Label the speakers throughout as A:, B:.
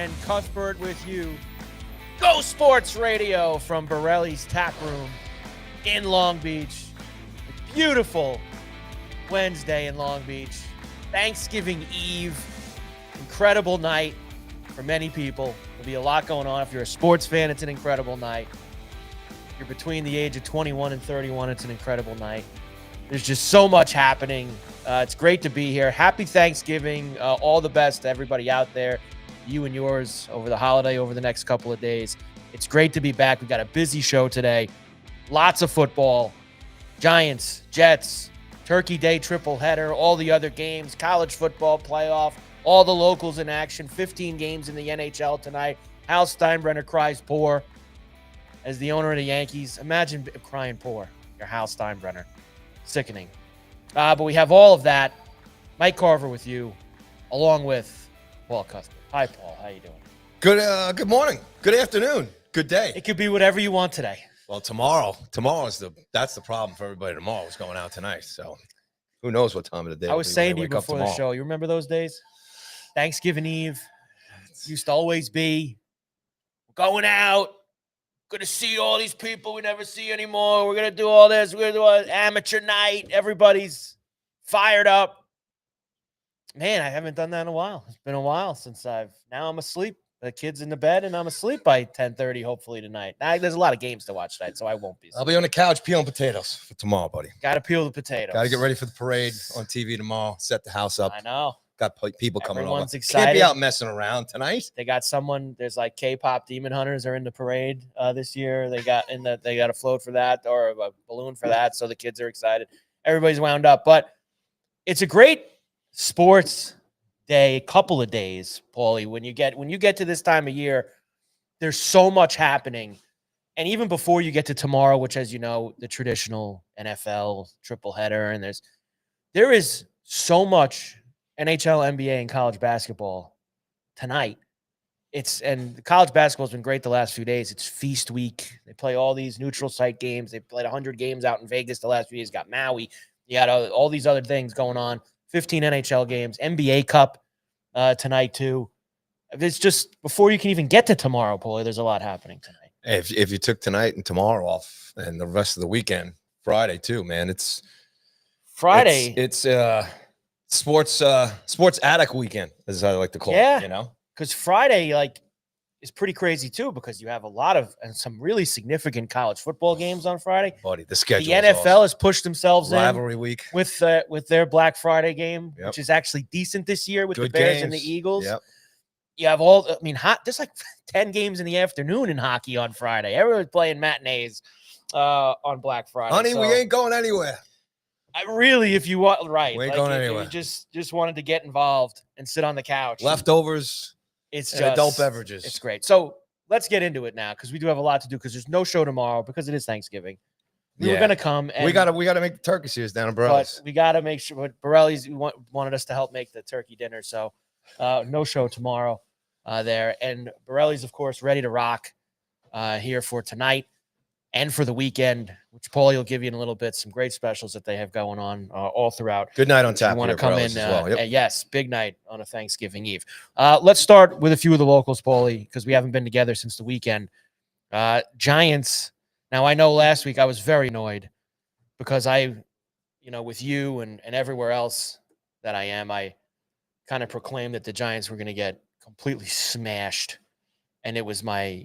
A: and Cuthbert with you. Go Sports Radio from Borrelli's Taproom in Long Beach. A beautiful Wednesday in Long Beach. Thanksgiving Eve. Incredible night for many people. There'll be a lot going on. If you're a sports fan, it's an incredible night. If you're between the age of 21 and 31, it's an incredible night. There's just so much happening. It's great to be here. Happy Thanksgiving. All the best to everybody out there, you and yours, over the holiday, over the next couple of days. It's great to be back. We've got a busy show today. Lots of football. Giants, Jets, Turkey Day triple header, all the other games, college football playoff, all the locals in action, 15 games in the NHL tonight. Hal Steinbrenner cries poor as the owner of the Yankees. Imagine crying poor. You're Hal Steinbrenner. Sickening. But we have all of that. Mike Carver with you, along with Paul Cuthbert. Hi, Paul. How you doing?
B: Good morning. Good afternoon. Good day.
A: It could be whatever you want today.
B: Well, that's the problem for everybody. Tomorrow is going out tonight, so who knows what time of the day.
A: I was saying to you before the show, you remember those days? Thanksgiving Eve used to always be going out. Going to see all these people we never see anymore. We're going to do all this. We're going to do an amateur night. Everybody's fired up. Man, I haven't done that in a while. It's been a while since now I'm asleep. The kid's in the bed, and I'm asleep by 10:30, hopefully, tonight. Now, there's a lot of games to watch tonight, so I won't be asleep.
B: I'll be on the couch peeling potatoes for tomorrow, buddy.
A: Got to peel the potatoes.
B: Got to get ready for the parade on TV tomorrow. Set the house up.
A: I know.
B: Got people coming over.
A: Everyone's excited.
B: Can't be out messing around tonight.
A: They got there's like K-pop Demon Hunters are in the parade this year. They got a float for that or a balloon for that. So the kids are excited. Everybody's wound up, but it's a great sports day, couple of days, Paulie. When you get to this time of year, there's so much happening. And even before you get to tomorrow, which, as you know, the traditional NFL triple header, and there is so much NHL, NBA, and college basketball tonight. And college basketball has been great the last few days. It's feast week. They play all these neutral site games. They played 100 games out in Vegas the last few days. Got Maui. You got all these other things going on. 15 NHL games. NBA Cup tonight too. It's just before you can even get to tomorrow, Paulie, there's a lot happening tonight.
B: Hey, if you took tonight and tomorrow off and the rest of the weekend, Friday too, man. It's Friday. It's sports addict weekend, as I like to call it. You know,
A: because Friday is pretty crazy too, because you have a lot of and some really significant college football games on Friday.
B: Buddy, the schedule.
A: The NFL has pushed themselves
B: rivalry
A: in
B: week
A: with their Black Friday game, which is actually decent this year with the Bears and the Eagles.
B: Yep.
A: You have there's like 10 games in the afternoon in hockey on Friday. Everyone's playing matinees on Black Friday.
B: Honey, we ain't going anywhere.
A: If you want, right.
B: We ain't going anywhere.
A: You just wanted to get involved and sit on the couch.
B: Leftovers.
A: It's
B: just adult beverages.
A: It's great. So let's get into it now, because we do have a lot to do, because there's no show tomorrow because it is Thanksgiving. We were going to come. And
B: we gotta make the turkey series down in Borrelli's.
A: But we got to make sure. But Borrelli's wanted us to help make the turkey dinner. So no show tomorrow there. And Borrelli's, of course, ready to rock here for tonight and for the weekend, which Paulie will give you in a little bit. Some great specials that they have going on all throughout.
B: Good night on tap.
A: You want to come in
B: as well. Yep.
A: Yes, big night on a Thanksgiving Eve. Let's start with a few of the locals, Paulie, because we haven't been together since the weekend. Giants. Now, I know last week I was very annoyed because with you and everywhere else that I kind of proclaimed that the Giants were going to get completely smashed. And it was my,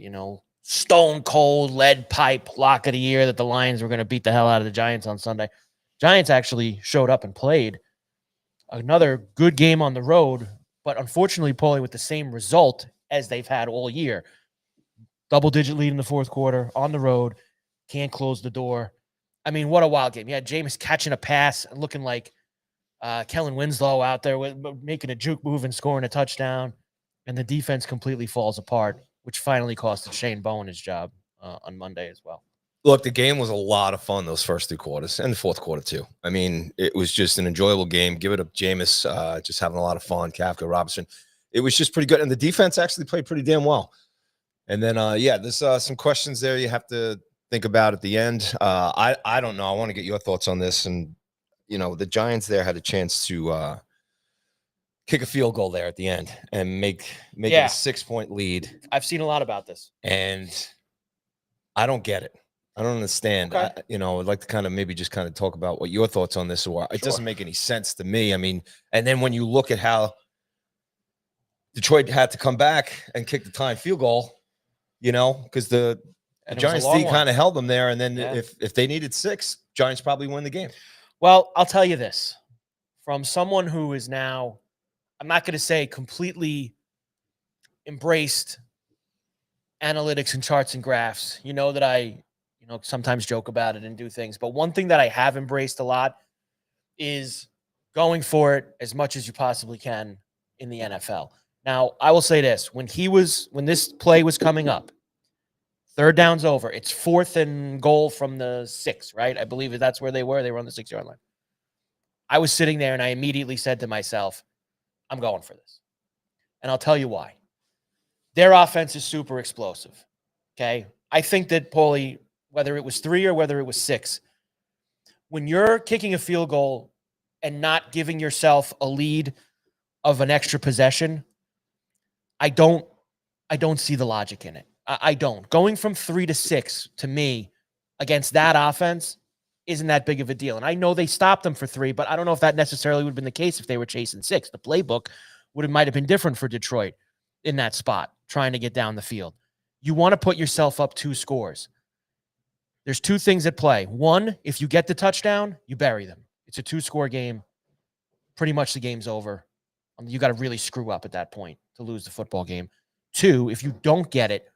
A: stone cold lead pipe lock of the year that the Lions were going to beat the hell out of the Giants on Sunday. Giants actually showed up and played another good game on the road, but unfortunately, Paulie, with the same result as they've had all year. Double-digit lead in the fourth quarter on the road. Can't close the door. I mean, what a wild game. You had Jameis catching a pass and looking like Kellen Winslow out there making a juke move and scoring a touchdown, and the defense completely falls apart, which finally costed Shane Bowen his job on Monday as well.
B: Look, the game was a lot of fun those first two quarters, and the fourth quarter too. I mean, it was just an enjoyable game. Give it up, Jameis, just having a lot of fun. Kafka, Robinson. It was just pretty good, and the defense actually played pretty damn well. And then, there's some questions there you have to think about at the end. I don't know. I want to get your thoughts on this. And, the Giants there had a chance to kick a field goal there at the end and make it
A: Yeah.
B: a 6-point lead.
A: I've seen a lot about this.
B: And I don't get it. I don't understand.
A: Okay.
B: I'd like to kind of maybe just kind of talk about what your thoughts on this are. It doesn't make any sense to me. I mean, and then when you look at how Detroit had to come back and kick the tying field goal, because the Giants D kind of held them there. And then if they needed 6, Giants probably win the game.
A: Well, I'll tell you this. From someone who is now, I'm not going to say completely embraced analytics and charts and graphs. You know that I sometimes joke about it and do things. But one thing that I have embraced a lot is going for it as much as you possibly can in the NFL. Now, I will say this. When this play was coming up, third down's over. It's 4th and goal from the 6, right? I believe that's where they were. They were on the 6-yard line. I was sitting there and I immediately said to myself, I'm going for this. And I'll tell you why. Their offense is super explosive. Okay. I think that, Paulie, whether it was 3 or whether it was 6, when you're kicking a field goal and not giving yourself a lead of an extra possession, I don't see the logic in it. I don't. Going from 3 to 6, to me, against that offense isn't that big of a deal. And I know they stopped them for 3, but I don't know if that necessarily would have been the case if they were chasing 6. The playbook might have been different for Detroit in that spot, trying to get down the field. You want to put yourself up 2 scores. There's 2 things at play. One, if you get the touchdown, you bury them. It's a 2-score game. Pretty much the game's over. You got to really screw up at that point to lose the football game. 2, if you don't get it,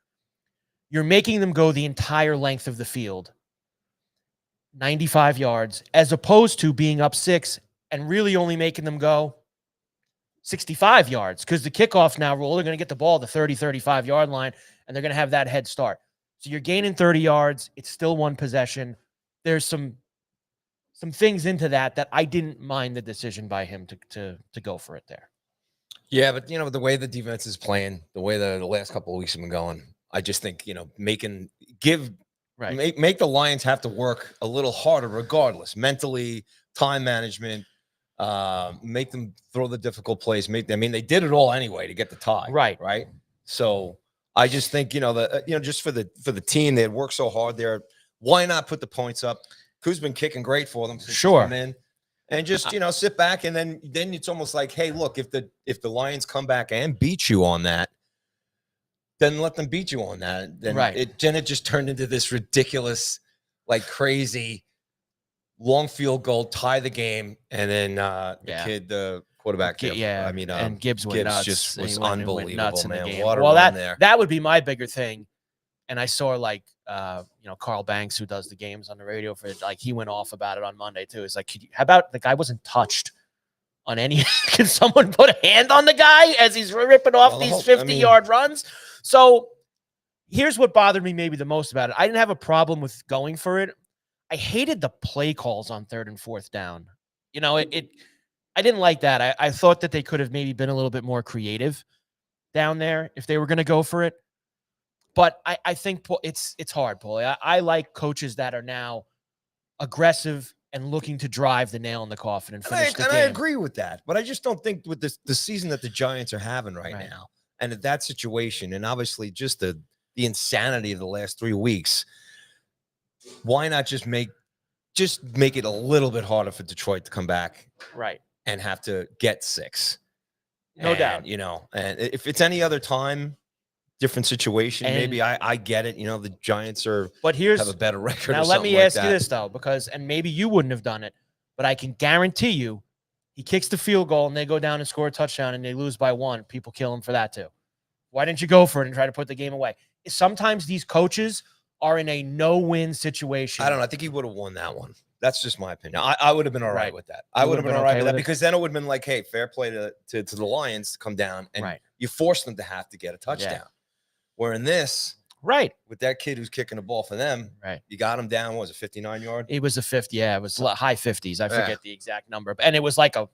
A: you're making them go the entire length of the field, 95 yards, as opposed to being up 6 and really only making them go 65 yards, because the kickoffs now rule, they're going to get the ball at the 30, 35-yard line, and they're going to have that head start. So you're gaining 30 yards. It's still 1 possession. There's some things into that I didn't mind the decision by him to go for it there.
B: Yeah, but the way the defense is playing, the way the last couple of weeks have been going, I just think make the Lions have to work a little harder, regardless, mentally, time management, make them throw the difficult plays. They did it all anyway to get the tie. Right. So I just think just for the team, they had worked so hard there. Why not put the points up? Ku's been kicking great for them.
A: Sure.
B: And just sit back, and then it's almost like, hey, look, if the Lions come back and beat you on that, then let them beat you on that. Then it just turned into this ridiculous, like crazy long field goal, tie the game, and then the quarterback,
A: and Gibbs went nuts.
B: Just was unbelievable,
A: nuts
B: man.
A: In the game.
B: What a run there.
A: That would be my bigger thing. And I saw Carl Banks, who does the games on the radio for he went off about it on Monday too. It's like, how about the guy wasn't touched on any? Can someone put a hand on the guy as he's ripping off these 50-yard runs? So here's what bothered me maybe the most about it. I didn't have a problem with going for it. I hated the play calls on 3rd and 4th down. I didn't like that. I thought that they could have maybe been a little bit more creative down there if they were going to go for it. But I think it's hard, Paulie. I like coaches that are now aggressive and looking to drive the nail in the coffin and finish the game.
B: And I agree with that. But I just don't think with the season that the Giants are having right now, and at that situation, and obviously just the insanity of the last 3 weeks, why not just make it a little bit harder for Detroit to come back and have to get 6? No doubt. And if it's any other time, different situation, maybe I get it. The Giants have a better record.
A: Now let me ask you this though, and maybe you wouldn't have done it, but I can guarantee you, he kicks the field goal and they go down and score a touchdown and they lose by 1. People kill him for that too. Why didn't you go for it and try to put the game away? Sometimes these coaches are in a no-win situation.
B: I don't know. I think he would have won that one. That's just my opinion. I would have been all right with that. I would have been all right with that, because then it would have been like, hey, fair play to the Lions to come down, and you force them to have to get a touchdown. Yeah. Where in this, with that kid who's kicking the ball for them, you got him down. What was it, 59-yard?
A: It was a 50. Yeah, it was high 50s. I forget the exact number, and it was like a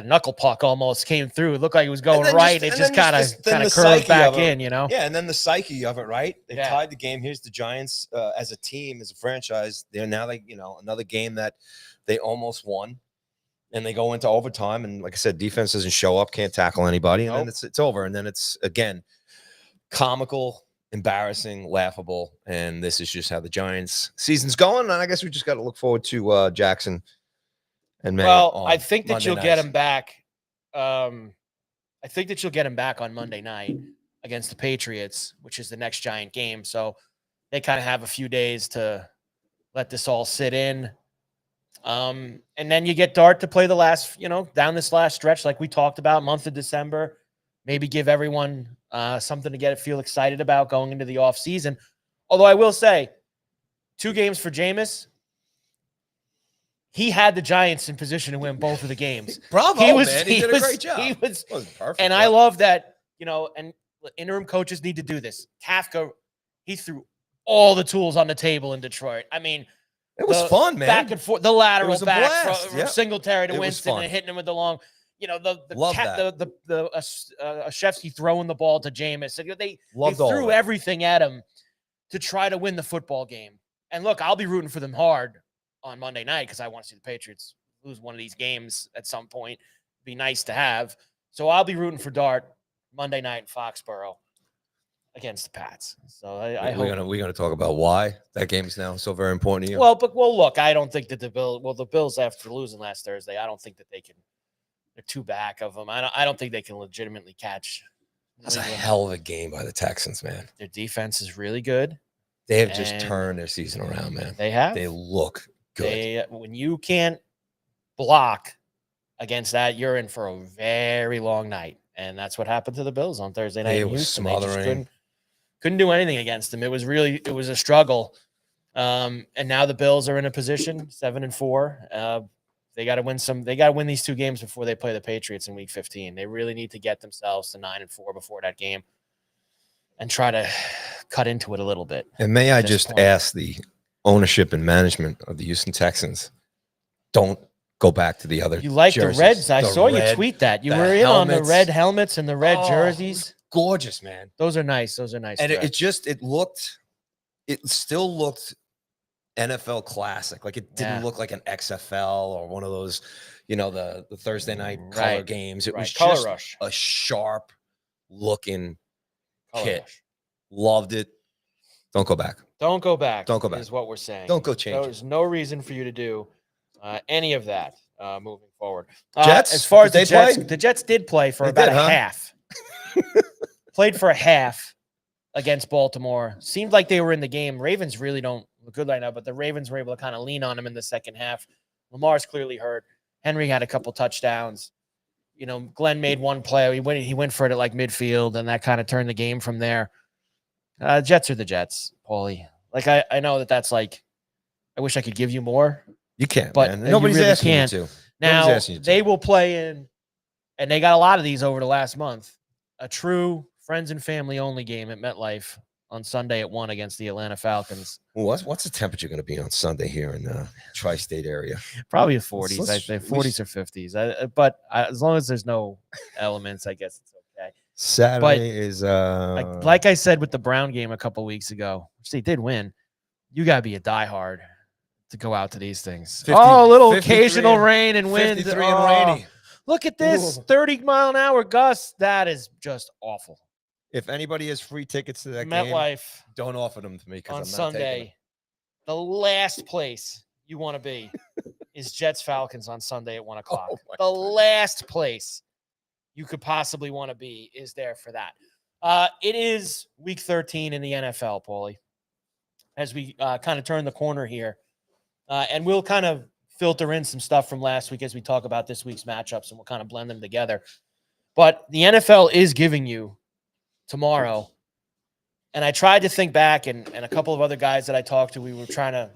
A: knuckle puck almost came through. It looked like it was going right. It just kind of curved back in,
B: Yeah, and then the psyche of it, right? They tied the game. Here's the Giants as a team, as a franchise. They're now another game that they almost won. and they go into overtime. And like I said, defense doesn't show up, can't tackle anybody. And then it's over. And then it's, again, comical, embarrassing, laughable. And this is just how the Giants season's going. And I guess we just got to look forward to Jackson and May.
A: Well, I think that
B: Monday
A: you'll get
B: nights.
A: him back. I think that you'll get him back on Monday night against the Patriots, which is the next Giant game. So they kind of have a few days to let this all sit in. And then you get Dart to play the last, down this last stretch, like we talked about, month of December. Maybe give everyone something to feel excited about going into the offseason. Although I will say, 2 games for Jameis. He had the Giants in position to win both of the games.
B: Bravo, man. He did a great job.
A: He was
B: perfect.
A: And I love that, and interim coaches need to do this. Kafka, he threw all the tools on the table in Detroit. I mean,
B: it was fun, man.
A: Back and forth, the lateral back from
B: yep.
A: Singletary to Winston and hitting him with the long, the Shefsky throwing the ball to Jameis. They threw everything at him to try to win the football game. And look, I'll be rooting for them hard on Monday night because I want to see the Patriots lose one of these games at some point. Be nice to have. So I'll be rooting for Dart Monday night in Foxborough against the Pats. So I hope
B: we're gonna talk about why that game is now so very important to you.
A: Well, look, I don't think that the Bills after losing last Thursday, I don't think that they can. They're too back of them. I don't think they can legitimately catch.
B: That's a hell of a game by the Texans, man.
A: Their defense is really good.
B: They have just turned their season around, man.
A: They have.
B: They look good.
A: When you can't block against that, you're in for a very long night. And that's what happened to the Bills on Thursday night.
B: It was smothering.
A: Couldn't do anything against them. It was a struggle. And now the Bills are in a position 7-4. They got to win They got to win these 2 games before they play the Patriots in Week 15. They really need to get themselves to 9-4 before that game and try to cut into it a little bit.
B: And may I just ask the ownership and management of the Houston Texans, don't go back to the other.
A: You like
B: jerseys.
A: the Reds? I saw you tweet that. You were in on the red helmets and the red jerseys.
B: Gorgeous, man.
A: Those are nice. And
B: it still looked NFL classic. Like it didn't look like an XFL or one of those, the Thursday night color games. It was
A: color
B: just
A: rush.
B: A sharp looking kit.
A: Rush.
B: Loved it. Don't go back.
A: Don't go back.
B: Don't go back.
A: Is what we're saying.
B: Don't go change.
A: There's no reason for you to do any of that moving forward.
B: Jets?
A: As far as the Jets did play for about a half. Played for a half against Baltimore. Seemed like they were in the game. Ravens really don't look good right now, but the Ravens were able to kind of lean on them in the second half. Lamar's clearly hurt. Henry had a couple touchdowns. Glenn made one play. He went for it at like midfield, and that kind of turned the game from there. Jets are the Jets, Paulie. Like I know that's like, I wish I could give you more.
B: You can't,
A: but
B: man. Nobody's
A: really
B: asking
A: can't.
B: you to.
A: Now they will play in, and they got a lot of these over the last month. A true friends and family only game at MetLife on Sunday at 1 against the Atlanta Falcons.
B: What's the temperature going to be on Sunday here in the tri-state area?
A: Probably the 40s. I think 40s or 50s. But as long as there's no elements, I guess it's okay.
B: Saturday is
A: like I said with the Brown game a couple weeks ago, which they did win. You got to be a diehard to go out to these things.
B: 50,
A: a little occasional rain and wind.
B: 53 and rainy.
A: Look at this 30-mile-an-hour gust. That is just awful.
B: If anybody has free tickets to that
A: MetLife,
B: game, don't offer them to me because
A: on
B: I'm not
A: Sunday. The last place you want to be is Jets Falcons on Sunday at 1 o'clock. Last place you could possibly want to be is there for that. It is Week 13 in the NFL, Paulie. As we kind of turn the corner here, and we'll kind of filter in some stuff from last week as we talk about this week's matchups, and we'll kind of blend them together. But the NFL is giving you tomorrow, and I tried to think back, and a couple of other guys that I talked to, we were trying to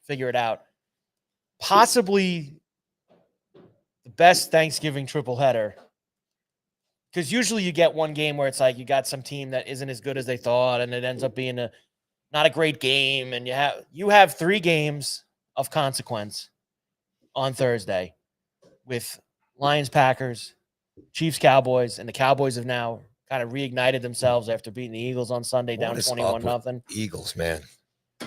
A: figure it out. Possibly the best Thanksgiving triple header, because usually you get one game where it's like you got some team that isn't as good as they thought, and it ends up being not a great game, and you have 3 games of consequence on Thursday with Lions, Packers, Chiefs, Cowboys, and the Cowboys have now kind of reignited themselves after beating the Eagles on Sunday down 21-0.
B: Eagles, man.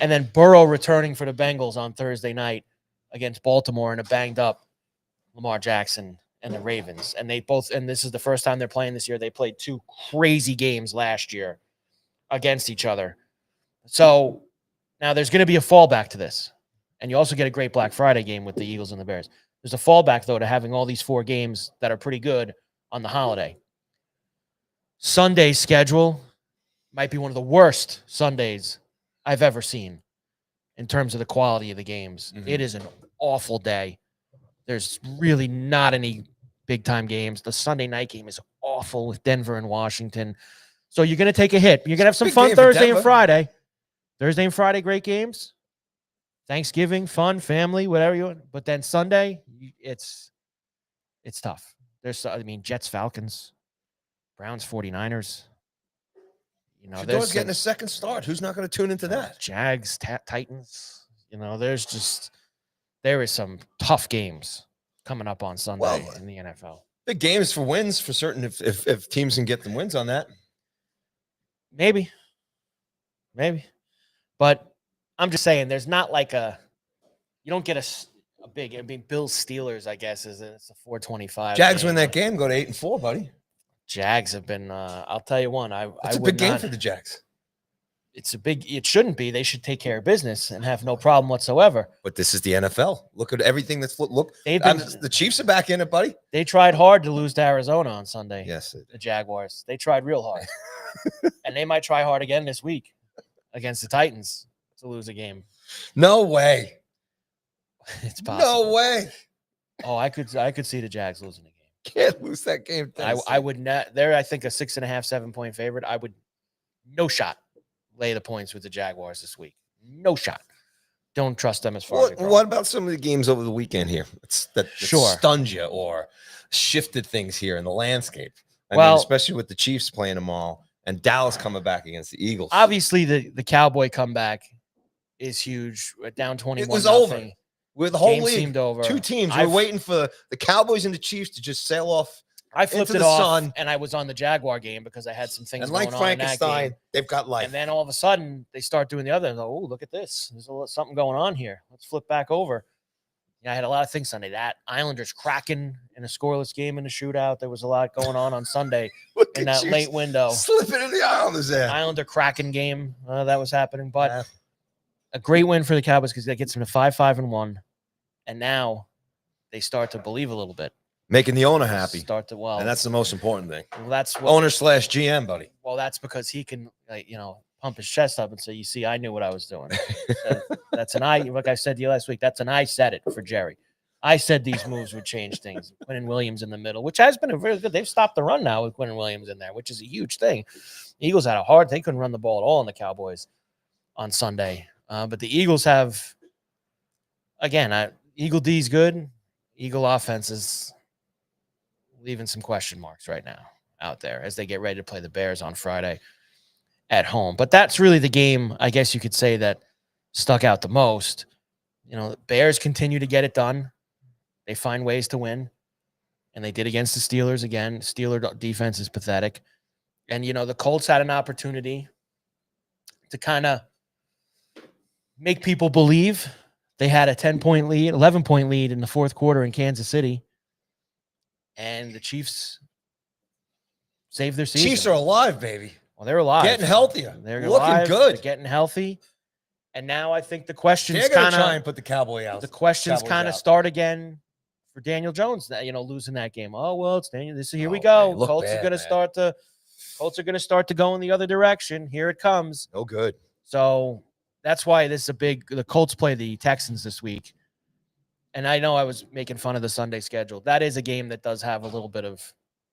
A: And then Burrow returning for the Bengals on Thursday night against Baltimore in a banged up Lamar Jackson and the Ravens. And this is the first time they're playing this year. They played 2 crazy games last year against each other. So now there's going to be a fallback to this. And you also get a great Black Friday game with the Eagles and the Bears. There's a fallback, though, to having all these 4 games that are pretty good on the holiday. Sunday's schedule might be one of the worst Sundays I've ever seen in terms of the quality of the games. Mm-hmm. It is an awful day. There's really not any big-time games. The Sunday night game is awful with Denver and Washington. So you're going to take a hit. You're going to have some fun Thursday and Friday. Thursday and Friday, great games. Thanksgiving, fun, family, whatever you want. But then Sunday, it's tough. Jets, Falcons, Browns, 49ers.
B: Shador's getting a second start. Who's not going to tune into that?
A: Jags, Titans. There is some tough games coming up on Sunday in the NFL.
B: Big games for wins for certain. If teams can get them wins on that,
A: maybe. But I'm just saying, there's not like you don't get a big. Bills Steelers, I guess, it's a 425.
B: Jags win that game, go to 8-4, buddy.
A: Jags have been. I'll tell you one.
B: It's a big game for the Jags.
A: It shouldn't be. They should take care of business and have no problem whatsoever.
B: But this is the NFL. Look at everything the Chiefs are back in it, buddy.
A: They tried hard to lose to Arizona on Sunday.
B: Yes,
A: the Jaguars. They tried real hard, and they might try hard again this week against the Titans to lose a game.
B: No way.
A: It's possible.
B: No way.
A: Oh, I could see the Jags losing a game.
B: Can't lose that game.
A: I would not. They're, I think, a 6.5, 7-point favorite. I would no shot lay the points with the Jaguars this week. No shot. Don't trust them as far as
B: what about some of the games over the weekend here? That
A: sure
B: stunned you or shifted things here in the landscape. I mean, especially with the Chiefs playing them all and Dallas coming back against the Eagles.
A: Obviously, the Cowboy comeback is huge. Down 21.
B: It was over. With the whole
A: game
B: league,
A: seemed over.
B: 2 teams. We're waiting for the Cowboys and the Chiefs to just sail off.
A: I flipped it off, and I was on the Jaguar game because I had some things going on. And like
B: Frankenstein, they've got life.
A: And then all of a sudden, they start doing the other. Oh, look at this. There's something going on here. Let's flip back over. I had a lot of things Sunday. That Islanders Kraken in a scoreless game in the shootout. There was a lot going on Sunday in that late window.
B: Slipping in the Islanders there.
A: Islander Kraken game that was happening. But a great win for the Cowboys because that gets them to 5-5-1. And now they start to believe a little bit.
B: Making the owner happy.
A: And
B: that's the most important thing.
A: Well, that's
B: owner/GM, buddy.
A: Well, that's because he can, pump his chest up and say, "You see, I knew what I was doing." So that's like I said to you last week. I said it for Jerry. I said these moves would change things. Quinn Williams in the middle, which has been a very good. They've stopped the run now with Quinn Williams in there, which is a huge thing. The Eagles had a hard. They couldn't run the ball at all on the Cowboys on Sunday, but the Eagles have. Again, Eagle D's good. Eagle offense is leaving some question marks right now out there as they get ready to play the Bears on Friday at home. But that's really the game, I guess you could say, that stuck out the most. The Bears continue to get it done. They find ways to win, and they did against the Steelers again. Steeler defense is pathetic. And, the Colts had an opportunity to kind of make people believe. They had a 10-point lead, 11-point lead in the fourth quarter in Kansas City. And the Chiefs saved their season.
B: Chiefs are alive, baby.
A: Well, they're alive.
B: Getting healthier.
A: They're
B: looking
A: alive.
B: good.
A: They're getting healthy. And now I think the questions
B: they're going to try and put the Cowboy out.
A: The questions kind of start again for Daniel Jones, losing that game. Oh, well, it's Daniel. Here we go.
B: Man,
A: Colts are going to start to go in the other direction. Here it comes.
B: No good.
A: So that's why this is the Colts play the Texans this week. And I know I was making fun of the Sunday schedule. That is a game that does have a little bit of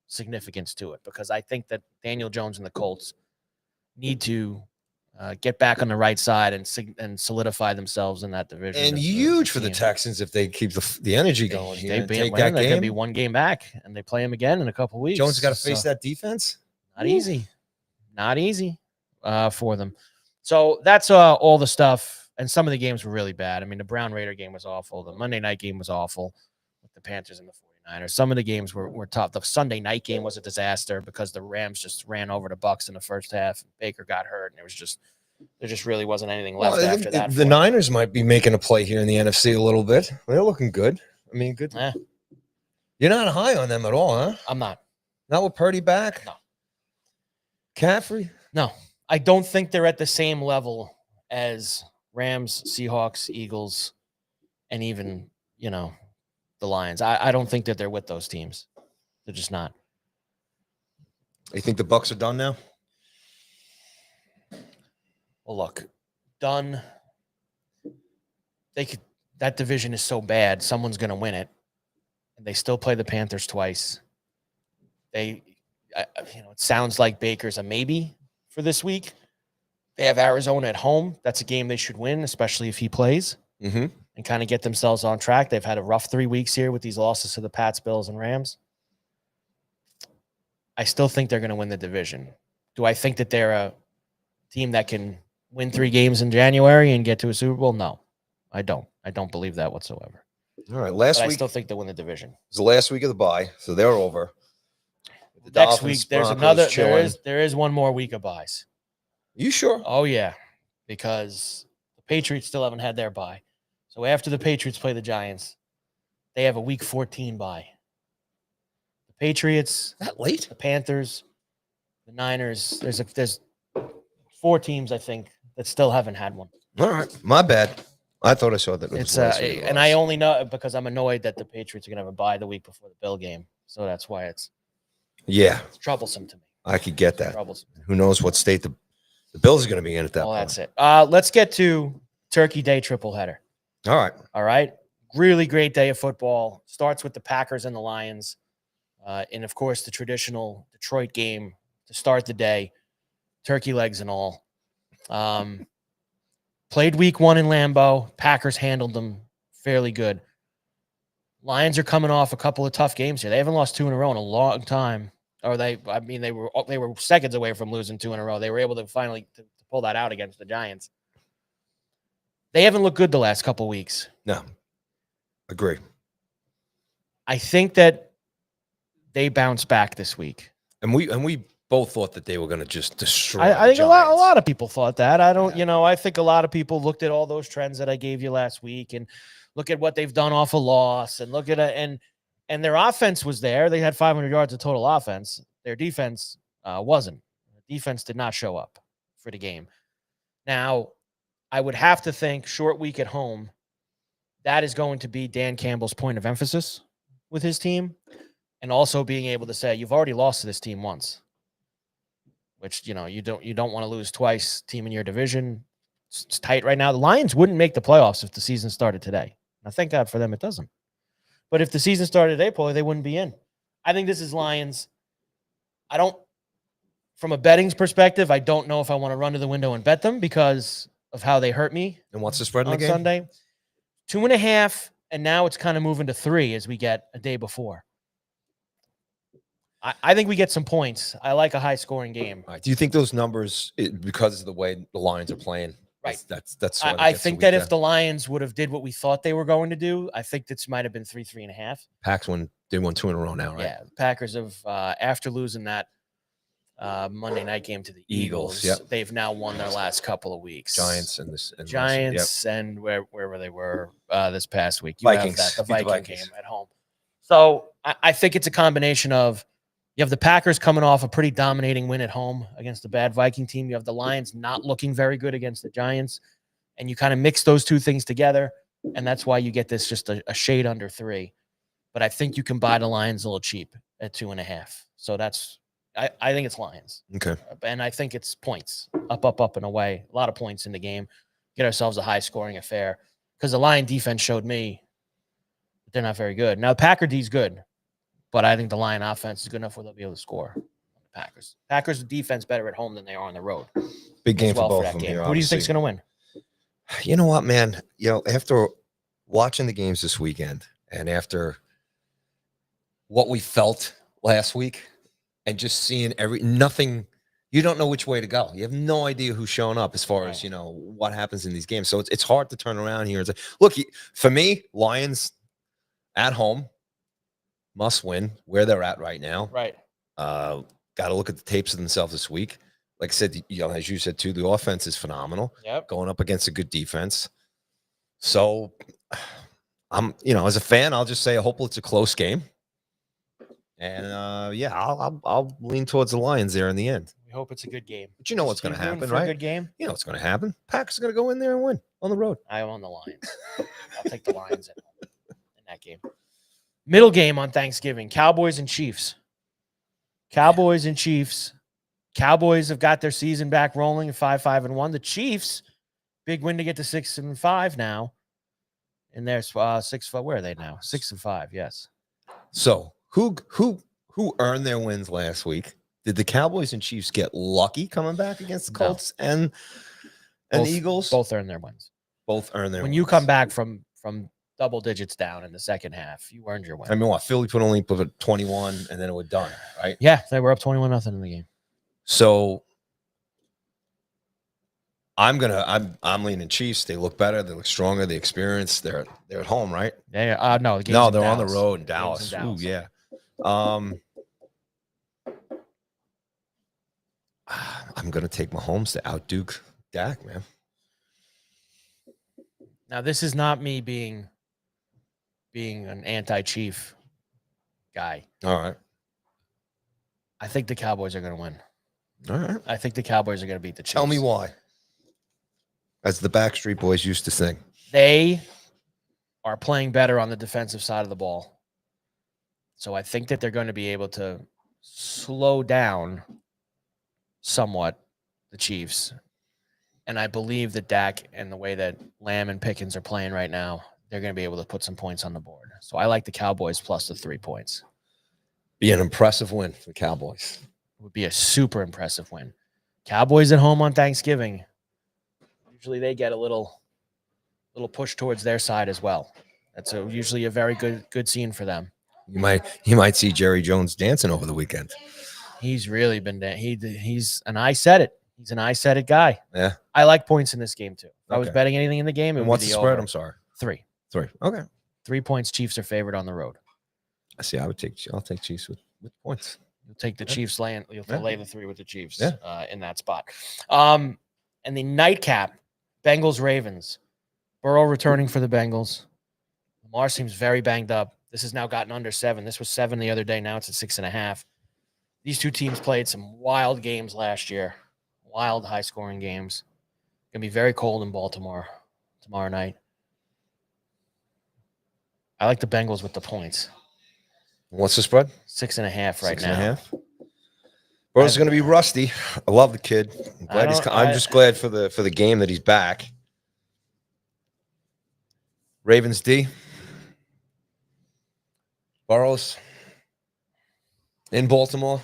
A: significance to it because I think that Daniel Jones and the Colts need to get back on the right side and solidify themselves in that division.
B: And huge for the Texans if they keep the energy going here.
A: They're going to be one game back, and they play them again in a couple weeks.
B: Jones got to face that defense.
A: Not easy for them. So that's all the stuff. And some of the games were really bad. I mean, the Brown Raider game was awful. The Monday night game was awful with the Panthers and the 49ers. Some of the games were tough. The Sunday night game was a disaster because the Rams just ran over the Bucs in the first half. Baker got hurt, and there just really wasn't anything left after that.
B: The Niners might be making a play here in the NFC a little bit. They're looking good. I mean, good. You're not high on them at all, huh?
A: I'm not.
B: Not with Purdy back?
A: No.
B: Caffrey?
A: No. I don't think they're at the same level as Rams, Seahawks, Eagles, and even, the Lions. I don't think that they're with those teams. They're just not.
B: You think the Bucs are done now?
A: Well, look, done. That division is so bad, someone's going to win it. And they still play the Panthers twice. It sounds like Baker's a maybe for this week. They have Arizona at home. That's a game they should win, especially if he plays, and kind of get themselves on track. They've had a rough 3 weeks here with these losses to the Pats, Bills, and Rams. I still think they're going to win the division. Do I think that they're a team that can win 3 games in January and get to a Super Bowl? No, I don't. I don't believe that whatsoever.
B: All right, last week
A: I still think they win the division.
B: It was the last week of the bye, so they're over. The
A: Next
B: Dolphins,
A: week, there's
B: Broncos,
A: another. There is one more week of buys.
B: You sure?
A: Oh yeah, because the Patriots still haven't had their bye. So after the Patriots play the Giants, they have a week 14 bye. The Patriots,
B: That late?
A: the Panthers, the Niners. There's 4 teams I think that still haven't had one.
B: All right, my bad. I thought I saw that.
A: It's and I only know because I'm annoyed that the Patriots are gonna have a bye the week before the Bill game. So that's why it's troublesome to me.
B: I could get that.
A: Troublesome.
B: Who knows what state the Bills are going to be in at that point.
A: That's it. Let's get to Turkey Day tripleheader.
B: All right.
A: Really great day of football. Starts with the Packers and the Lions. And, of course, the traditional Detroit game to start the day. Turkey legs and all. Played week 1 in Lambeau. Packers handled them fairly good. Lions are coming off a couple of tough games here. They haven't lost 2 in a row in a long time. Or they were seconds away from losing 2 in a row. They were able to finally to pull that out against the Giants. They haven't looked good the last couple of weeks.
B: No, agree.
A: I think that they bounce back this week.
B: And we both thought that they were going to just destroy.
A: I think a lot of people thought that. I don't, I think a lot of people looked at all those trends that I gave you last week and look at what they've done off a loss and look at it and their offense was there. They had 500 yards of total offense. Their defense wasn't. The defense did not show up for the game. Now, I would have to think short week at home, that is going to be Dan Campbell's point of emphasis with his team, and also being able to say, you've already lost to this team once, which, you don't want to lose twice, team in your division. It's tight right now. The Lions wouldn't make the playoffs if the season started today. Now, thank God for them it doesn't. But if the season started today, probably they wouldn't be in. I think this is Lions. From a betting's perspective, I don't know if I want to run to the window and bet them because of how they hurt me.
B: And what's the spread in the game?
A: Sunday? 2.5, and now it's kind of moving to 3 as we get a day before. I think we get some points. I like a high-scoring game.
B: All right. Do you think those numbers, because of the way the Lions are playing,
A: right?
B: That's.
A: I think that if the Lions would have did what we thought they were going to do, I think this might have been 3.5.
B: Packs won 2 in a row now, right?
A: Yeah, the Packers have after losing that Monday night game to the Eagles, they've now won their last couple of weeks.
B: Giants
A: and wherever they were this past week. You
B: Vikings,
A: have that, the Viking game at home. So I think it's a combination of you have the Packers coming off a pretty dominating win at home against a bad Viking team. You have the Lions not looking very good against the Giants, and you kind of mix those two things together, and that's why you get this just a shade under 3. But I think you can buy the Lions a little cheap at 2.5. So that's I think it's Lions.
B: Okay.
A: And I think it's points. Up and away. A lot of points in the game. Get ourselves a high-scoring affair. Because the Lion defense showed me that they're not very good. Now, the Packer D is good. But I think the Lion offense is good enough where they'll be able to score on the Packers. Packers defense better at home than they are on the road.
B: Big game for both of them here.
A: Who do you think is going to win?
B: You know what, man? After watching the games this weekend and after what we felt last week and just seeing nothing, you don't know which way to go. You have no idea who's showing up as far as, what happens in these games. So it's hard to turn around here and say, look, for me, Lions at home, must win where they're at right now.
A: Right.
B: Got to look at the tapes of themselves this week. Like I said, as you said too, the offense is phenomenal.
A: Yep.
B: Going up against a good defense. So I'm, as a fan, I'll just say I hope it's a close game. And I'll lean towards the Lions there in the end.
A: We hope it's a good game.
B: But you know what's going to happen,
A: for
B: right?
A: A good game.
B: You know what's going to happen. Packers are going to go in there and win on the road.
A: I own the Lions. I'll take the Lions in that game. Middle game on Thanksgiving: Cowboys and Chiefs. Cowboys and Chiefs. Cowboys have got their season back rolling at 5-5-1. The Chiefs, big win to get to 6-5 now. And they're 6-5. Where are they now? 6-5. Yes.
B: So who earned their wins last week? Did the Cowboys and Chiefs get lucky coming back against the Colts and the Eagles?
A: Both earned their wins.
B: Both earned their wins.
A: When you come back from double digits down in the second half, you earned your win.
B: I mean, what? Philly only put 21 and then it was done, right?
A: Yeah, they were up 21-0 in the game.
B: So I'm leaning Chiefs. They look better. They look stronger. They experience. They're at home, right?
A: No,
B: they're on the road in Dallas. Ooh, yeah. I'm gonna take Mahomes to outduke Dak, man.
A: Now, this is not me being an anti-Chief guy.
B: All right.
A: I think the Cowboys are going to win.
B: All right.
A: I think the Cowboys are going to beat the Chiefs.
B: Tell me why. As the Backstreet Boys used to sing.
A: They are playing better on the defensive side of the ball. So I think that they're going to be able to slow down somewhat the Chiefs. And I believe that Dak and the way that Lamb and Pickens are playing right now, they're going to be able to put some points on the board. So I like the Cowboys plus the 3 points.
B: Be an impressive win for the Cowboys.
A: It would be a super impressive win. Cowboys at home on Thanksgiving. Usually they get a little push towards their side as well. That's usually a very good scene for them.
B: You might see Jerry Jones dancing over the weekend.
A: He's really been he's an I said it. He's an I said it guy.
B: Yeah.
A: I like points in this game too. If I was
B: Okay.
A: betting anything in the game,
B: And what's the spread?
A: over.
B: I'm sorry.
A: 3.
B: 3. Okay.
A: 3 points. Chiefs are favored on the road.
B: I see. I'll take Chiefs with points.
A: You'll take the Chiefs laying. You'll lay the 3 with the Chiefs in that spot. And the nightcap, Bengals Ravens. Burrow returning for the Bengals. Lamar seems very banged up. This has now gotten under 7. This was 7 the other day. Now it's at 6.5. These two teams played some wild games last year. Wild, high-scoring games. Going to be very cold in Baltimore tomorrow night. I like the Bengals with the points.
B: What's the spread?
A: 6.5 right
B: 6.5. Burrow's going to be rusty. I love the kid. I'm just glad for the game that he's back. Ravens D. Burrows in Baltimore.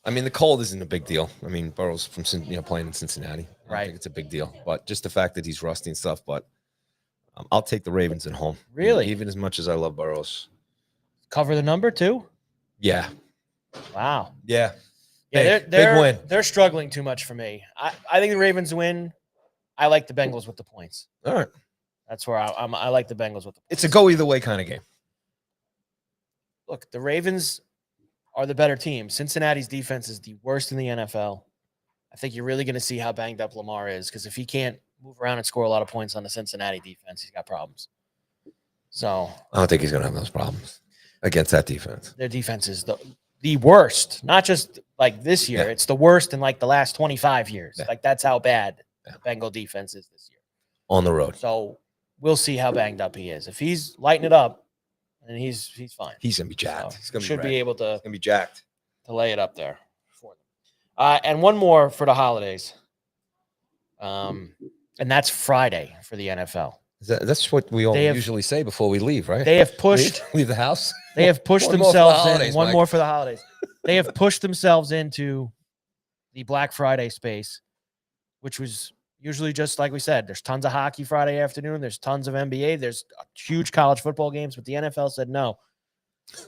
B: I mean, the cold isn't a big deal. I mean, Burrow's from playing in Cincinnati. I don't think it's a big deal, but just the fact that he's rusty and stuff. But I'll take the Ravens at home.
A: Really?
B: Even as much as I love Burrows.
A: Cover the number too?
B: Yeah.
A: Wow.
B: Yeah.
A: Yeah,
B: big win.
A: They're struggling too much for me. I think the Ravens win. I like the Bengals with the points.
B: All right.
A: That's where I like the Bengals with the points.
B: It's a go either way kind of game.
A: Look, the Ravens are the better team. Cincinnati's defense is the worst in the NFL. I think you're really going to see how banged up Lamar is, because if he can't move around and score a lot of points on the Cincinnati defense, he's got problems. So
B: I don't think he's going to have those problems against that defense.
A: Their defense is the worst, not just like this year.
B: Yeah.
A: It's the worst in like the last 25 years.
B: Yeah.
A: Like that's how bad the Bengal defense is this year.
B: On the road.
A: So we'll see how banged up he is. If he's lighting it up, and he's fine.
B: He's gonna be jacked.
A: So
B: he's gonna
A: should be able to.
B: He's gonna be jacked.
A: To lay it up there for them. And one more for the holidays. And that's Friday for the NFL.
B: That's what we all usually say before we leave, right?
A: They have pushed
B: leave the house.
A: They have pushed
B: One
A: themselves
B: more for the
A: in.
B: holidays,
A: One
B: Mike.
A: more for the holidays. They have pushed themselves into the Black Friday space, which was usually just like we said. There's tons of hockey Friday afternoon. There's tons of NBA. There's huge college football games. But the NFL said no.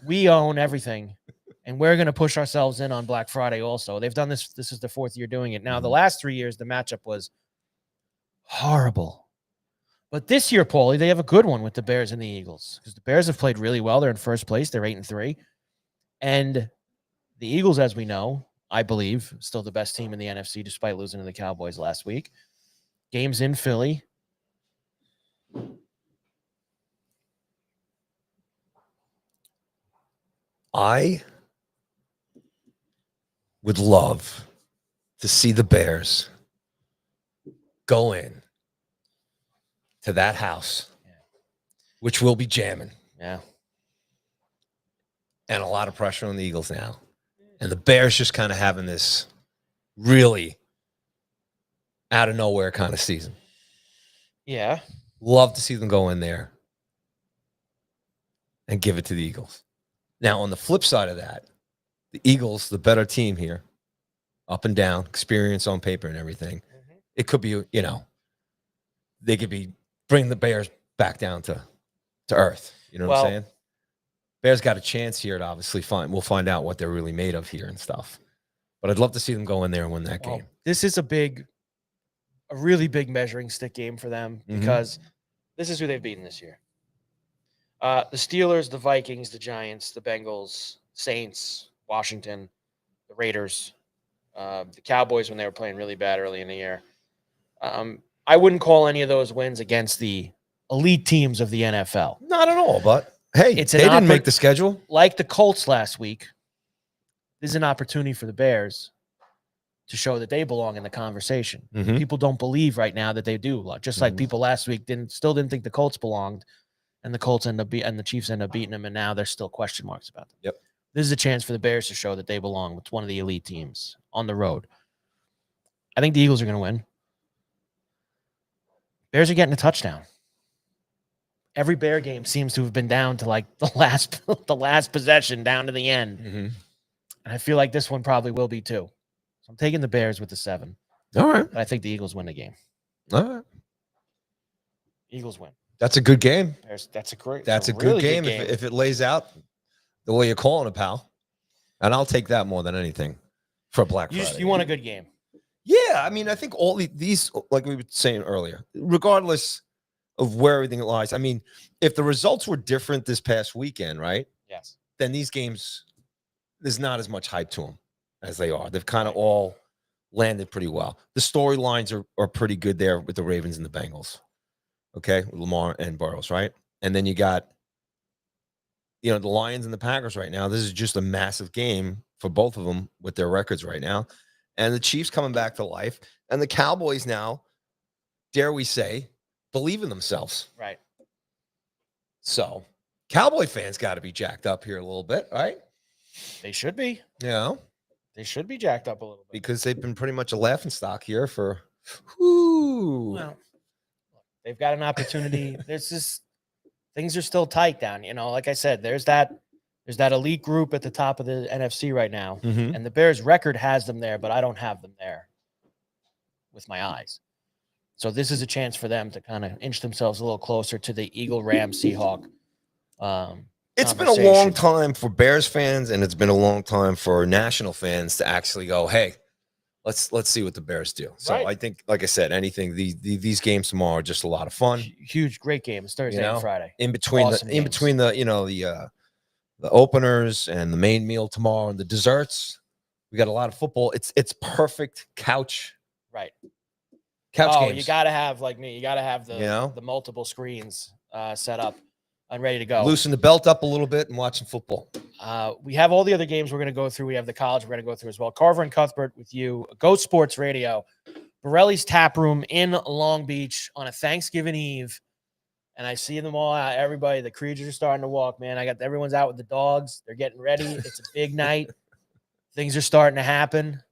A: We own everything, and we're going to push ourselves in on Black Friday also. They've done this. This is the 4th year doing it. Now, the last 3 years, the matchup was horrible. But this year, Paulie, they have a good one with the Bears and the Eagles, because the Bears have played really well. They're in first place. They're 8-3. And the Eagles, as we know, I believe, still the best team in the NFC, despite losing to the Cowboys last week. Games in Philly.
B: I would love to see the Bears go in to that house, which will be jamming.
A: Yeah.
B: And a lot of pressure on the Eagles now. And the Bears just kind of having this really out of nowhere kind of season.
A: Yeah.
B: Love to see them go in there and give it to the Eagles. Now, on the flip side of that, the Eagles, the better team here, up and down, experience on paper and everything. Mm-hmm. It could be, they could be bringing the Bears back down to earth. You know what I'm saying? Bears got a chance here to obviously we'll find out what they're really made of here and stuff. But I'd love to see them go in there and win that game.
A: This is a really big measuring stick game for them because this is who they've beaten this year. The Steelers, the Vikings, the Giants, the Bengals, Saints, Washington, the Raiders, the Cowboys when they were playing really bad early in the year. I wouldn't call any of those wins against the elite teams of the NFL.
B: Not at all, but hey, they didn't make the schedule.
A: Like the Colts last week, this is an opportunity for the Bears to show that they belong in the conversation. Mm-hmm. People don't believe right now that they do. Just like people last week still didn't think the Colts belonged, and the Colts and the Chiefs end up beating them, and now there's still question marks about them.
B: Yep.
A: This is a chance for the Bears to show that they belong with one of the elite teams on the road. I think the Eagles are going to win. Bears are getting a touchdown. Every Bear game seems to have been down to like the last possession, down to the end. Mm-hmm. And I feel like this one probably will be too. So I'm taking the Bears with the 7.
B: All right.
A: But I think the Eagles win the game.
B: All right.
A: Eagles win.
B: That's a good game.
A: That's a really
B: good game. If it lays out the way you're calling it, pal. And I'll take that more than anything for Black Friday.
A: You want a good game.
B: Yeah, I mean, I think all these, like we were saying earlier, regardless of where everything lies. I mean, if the results were different this past weekend, right?
A: Yes.
B: Then these games, there's not as much hype to them as they are. They've kind of all landed pretty well. The storylines are pretty good there with the Ravens and the Bengals. Okay, Lamar and Burrows, right? And then you got, the Lions and the Packers right now. This is just a massive game for both of them with their records right now. And the Chiefs coming back to life. And the Cowboys now, dare we say, believe in themselves.
A: Right.
B: So, Cowboy fans got to be jacked up here a little bit, right?
A: They should be.
B: Yeah.
A: They should be jacked up a little bit.
B: Because they've been pretty much a laughingstock here for, well,
A: they've got an opportunity. Things are still tight down. Like I said, there's that elite group at the top of the NFC right now. Mm-hmm. And the Bears record has them there, but I don't have them there with my eyes. So this is a chance for them to kind of inch themselves a little closer to the Eagle, Ram, Seahawk.
B: It's been a long time for Bears fans, and it's been a long time for national fans to actually go, hey, let's see what the Bears do. So I think, like I said, these games tomorrow are just a lot of fun.
A: Huge, great games Thursday and Friday.
B: In between the openers and the main meal tomorrow and the desserts, we got a lot of football. It's perfect couch.
A: Right.
B: Couch games.
A: You gotta have, like me, the multiple screens set up and ready to go.
B: Loosen the belt up a little bit and watch some football.
A: We have all the other games we're going to go through. We have the college we're going to go through as well. Carver and Cuthbert with you. Go Sports Radio. Borrelli's Taproom in Long Beach on a Thanksgiving Eve. And I see them all out. Everybody, the creatures are starting to walk, man. Everyone's out with the dogs. They're getting ready. It's a big night. Things are starting to happen.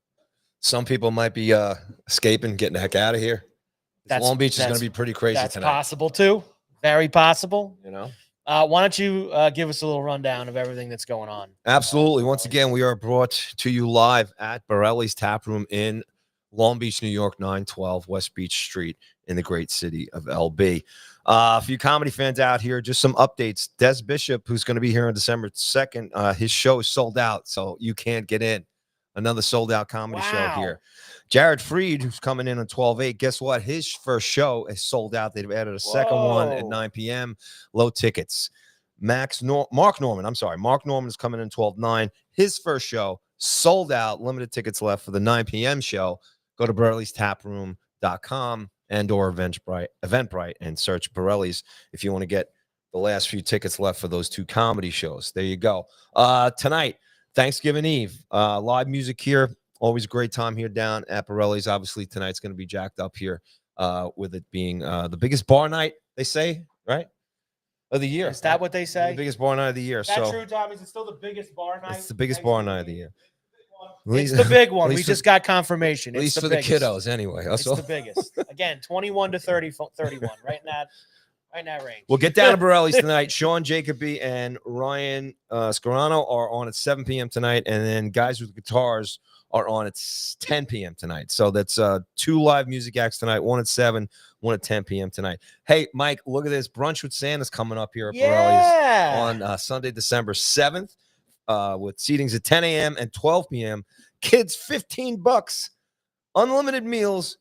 B: Some people might be escaping, getting the heck out of here. Long Beach is going to be pretty crazy tonight. That's
A: possible, too. Very possible. Why don't you give us a little rundown of everything that's going on?
B: Absolutely. Once again, we are brought to you live at Borrelli's Taproom in Long Beach, New York, 912 West Beach Street in the great city of LB. A few comedy fans out here, just some updates. Des Bishop, who's going to be here on December 2nd, his show is sold out, so you can't get in. Another sold-out comedy show here. Jared Freed, who's coming in on 12/8, guess what? His first show is sold out. They've added a second one at 9 p.m. Low tickets. Mark Norman is coming in 12/9. His first show sold out. Limited tickets left for the 9 p.m. show. Go to Borrelli'sTaproom.com and or Eventbrite and search Borrelli's if you want to get the last few tickets left for those 2 comedy shows. There you go. Tonight, Thanksgiving Eve, live music here. Always a great time here down at Borrelli's. Obviously, tonight's going to be jacked up here with it being the biggest bar night, they say, right? Of the year.
A: Is that what they say?
B: The biggest bar night of the year.
A: Is that true, Tom? Is it still the biggest bar night?
B: It's the biggest bar night of the year.
A: It's the big one. We just got confirmation.
B: At least for the kiddos, anyway.
A: It's the biggest. Again, 21 to 31, right in that range.
B: We'll get down to Borrelli's tonight. Sean Jacoby and Ryan Scarano are on at 7 p.m. tonight, and then Guys with Guitars are on at 10 p.m. tonight. So that's 2 live music acts tonight, 1 at 7, 1 at 10 p.m. tonight. Hey, Mike, look at this. Brunch with Santa's coming up here at Borrelli's on Sunday, December 7th, with seatings at 10 a.m. and 12 p.m. Kids, $15. Unlimited meals.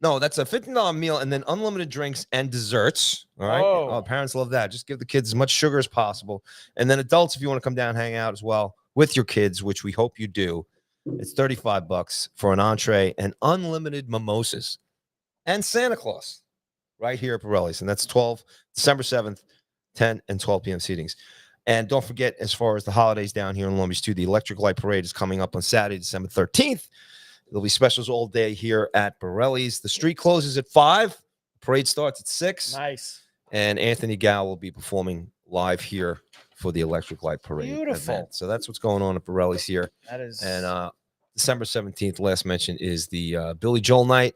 B: No, that's a $15 meal and then unlimited drinks and desserts. All right. Oh, parents love that. Just give the kids as much sugar as possible. And then adults, if you want to come down and hang out as well with your kids, which we hope you do, it's $35 for an entree and unlimited mimosas and Santa Claus right here at Borrelli's. And that's December 7th, 10 and 12 p.m. seatings. And don't forget, as far as the holidays down here in Long Beach, too, the Electric Light Parade is coming up on Saturday, December 13th. There'll be specials all day here at Borrelli's. The street closes at 5. Parade starts at 6.
A: Nice.
B: And Anthony Gow will be performing live here for the Electric Light Parade.
A: Beautiful.
B: Event. So that's what's going on at Borrelli's here.
A: That is.
B: And December 17th, last mention, is the Billy Joel night.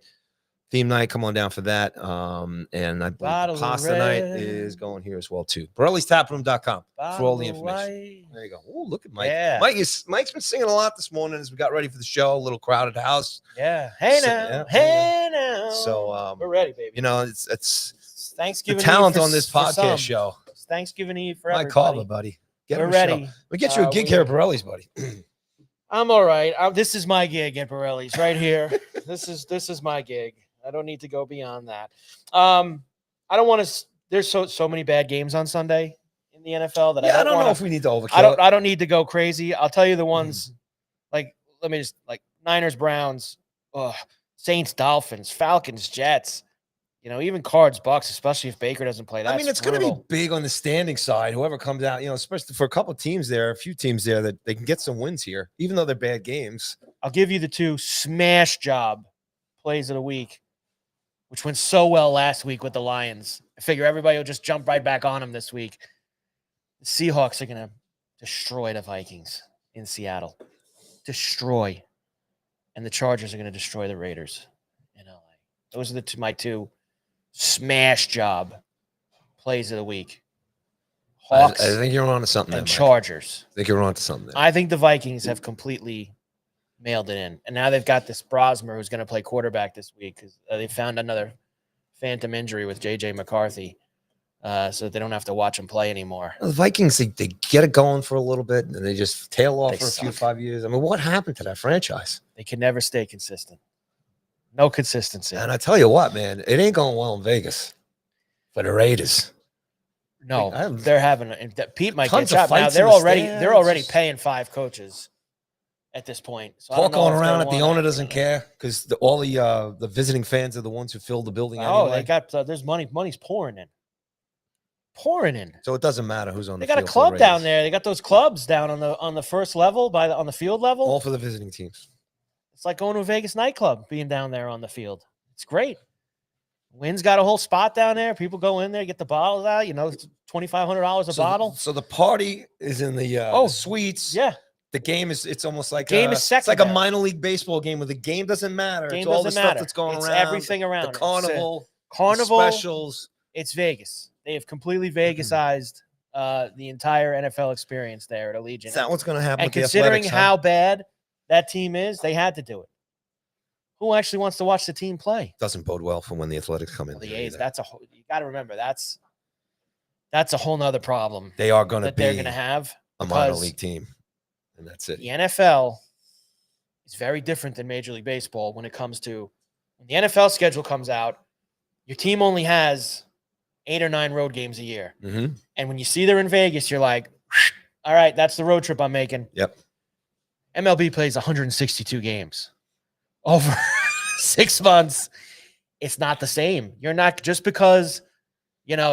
B: Theme night, come on down for that. And I believe pasta night is going here as well, too. Borrelli'sTaproom.com for all the information. There you go. Oh, look at Mike.
A: Yeah.
B: Mike's been singing a lot this morning as we got ready for the show. A little crowded house.
A: Yeah. Hey now.
B: Yeah.
A: Hey now.
B: So
A: we're ready, baby.
B: You know, it's
A: Thanksgiving
B: the talent
A: Eve
B: on this podcast show.
A: It's Thanksgiving Eve for
B: Mike
A: everybody.
B: Carver, buddy.
A: We're ready.
B: We get you a gig here at Borrelli's, buddy.
A: I'm all right. This is my gig at Borrelli's right here. This is my gig. I don't need to go beyond that. I don't want to. There's so many bad games on Sunday in the NFL that
B: I don't know if we need to overkill.
A: I don't need to go crazy. I'll tell you the ones like Niners, Browns, Saints, Dolphins, Falcons, Jets. You know, even Cards, Bucks, especially if Baker doesn't play. That's
B: it's going to be big on the standing side. Whoever comes out, especially for a couple of teams there, a few teams there that they can get some wins here, even though they're bad games.
A: I'll give you the 2 smash job plays of the week, which went so well last week with the Lions. I figure everybody will just jump right back on them this week. The Seahawks are going to destroy the Vikings in Seattle. Destroy. And the Chargers are going to destroy the Raiders in LA. Those are my 2 smash job plays of the week. Hawks
B: I think you're on to something
A: and
B: there,
A: Chargers.
B: I think you're on to something there.
A: I think the Vikings have completely mailed it in. And now they've got this Brosmer who's going to play quarterback this week because they found another phantom injury with J.J. McCarthy so that they don't have to watch him play anymore.
B: The Vikings, they get it going for a little bit, and they just tail off for a few 5 years. I mean, what happened to that franchise?
A: They can never stay consistent. No consistency.
B: And I tell you what, man, it ain't going well in Vegas for the Raiders.
A: No, they're having Pete might get chopped. Now
B: they're
A: already paying 5 coaches at this point. So
B: talk going around that the owner doesn't care because all the visiting fans are the ones who fill the building.
A: Oh, they got there's money's pouring in. So it doesn't matter who's on the field. They got a club down there. They got those clubs down on the first level on the field level.
B: All for the visiting teams.
A: It's like going to a Vegas nightclub, being down there on the field. It's great. Wynn's got a whole spot down there. People go in there, get the bottles out. $2,500 a bottle.
B: So the party is in the suites.
A: Yeah.
B: The game it's almost like
A: is
B: it's like a minor league baseball game where the game doesn't matter. It's all the stuff that's going around.
A: It's everything around.
B: The carnival,
A: specials. It's Vegas. They have completely Vegasized the entire NFL experience there at Allegiant.
B: Is that what's going to happen?
A: And considering how bad that team is, they had to do it. Who actually wants to watch the team play?
B: Doesn't bode well for when the Athletics come in.
A: The A's. You got to remember that's a whole nother problem.
B: They are going to be
A: they're going to have
B: a minor league team, and that's it.
A: The NFL is very different than Major League Baseball when it comes to when the NFL schedule comes out. Your team only has 8 or 9 road games a year, and when you see they're in Vegas, you're like, "All right, that's the road trip I'm making."
B: Yep.
A: MLB plays 162 games over 6 months. It's not the same. You're not just because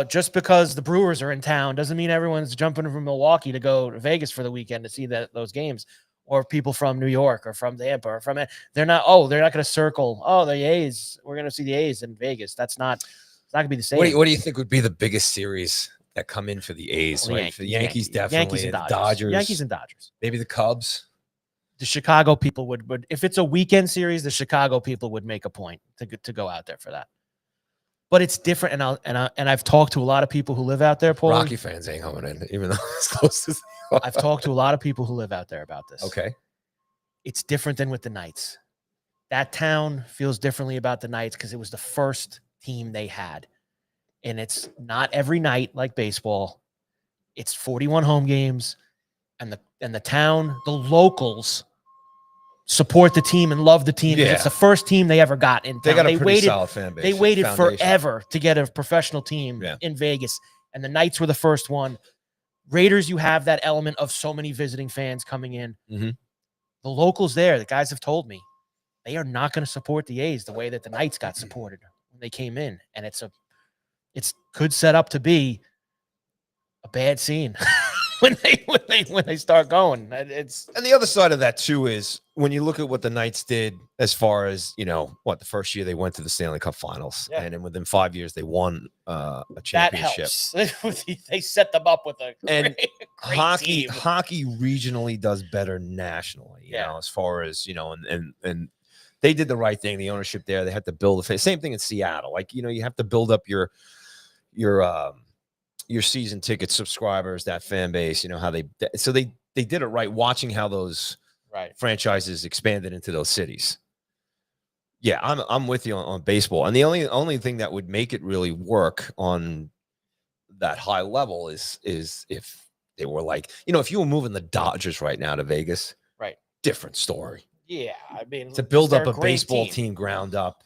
A: just because the Brewers are in town doesn't mean everyone's jumping from Milwaukee to go to Vegas for the weekend to see those games, or people from New York or from Tampa or from it. They're not going to circle, the A's. We're going to see the A's in Vegas. It's not going to be the same.
B: What do you think would be the biggest series that come in for the A's? Right? For the Yankees, definitely.
A: Yankees and Dodgers. Yankees and Dodgers.
B: Maybe the Cubs.
A: The Chicago people would if it's a weekend series, the Chicago people would make a point to go out there for that. But it's different, and I've talked to a lot of people who live out there. Paul,
B: Rocky fans ain't coming in, even though it's close to.
A: I've talked to a lot of people who live out there about this.
B: Okay,
A: it's different than with the Knights. That town feels differently about the Knights because it was the first team they had, and it's not every night like baseball. It's 41 home games, and the town, the locals support the team and love the team.
B: Yeah.
A: It's the first team they ever got in town.
B: They got a pretty solid fan base.
A: They waited forever to get a professional team in Vegas, and the Knights were the first one. Raiders, you have that element of so many visiting fans coming in.
B: Mm-hmm.
A: The locals there, the guys have told me, they are not going to support the A's the way that the Knights got supported when they came in, and it could set up to be a bad scene. when they start going. And
B: the other side of that too is when you look at what the Knights did as far as, the first year they went to the Stanley Cup Finals, and then within 5 years they won a championship.
A: That helps. They set them up with a great
B: hockey.
A: team.
B: Hockey regionally does better nationally, you know, as far as, and they did the right thing. The ownership there, they had to build same thing in Seattle. Like, you have to build up your season ticket subscribers, that fan base, how they did it right, watching how those franchises expanded into those cities. Yeah, I'm with you on baseball. And the only thing that would make it really work on that high level is if they were like, if you were moving the Dodgers right now to Vegas, different story.
A: Yeah, I mean,
B: to build up a baseball team ground up.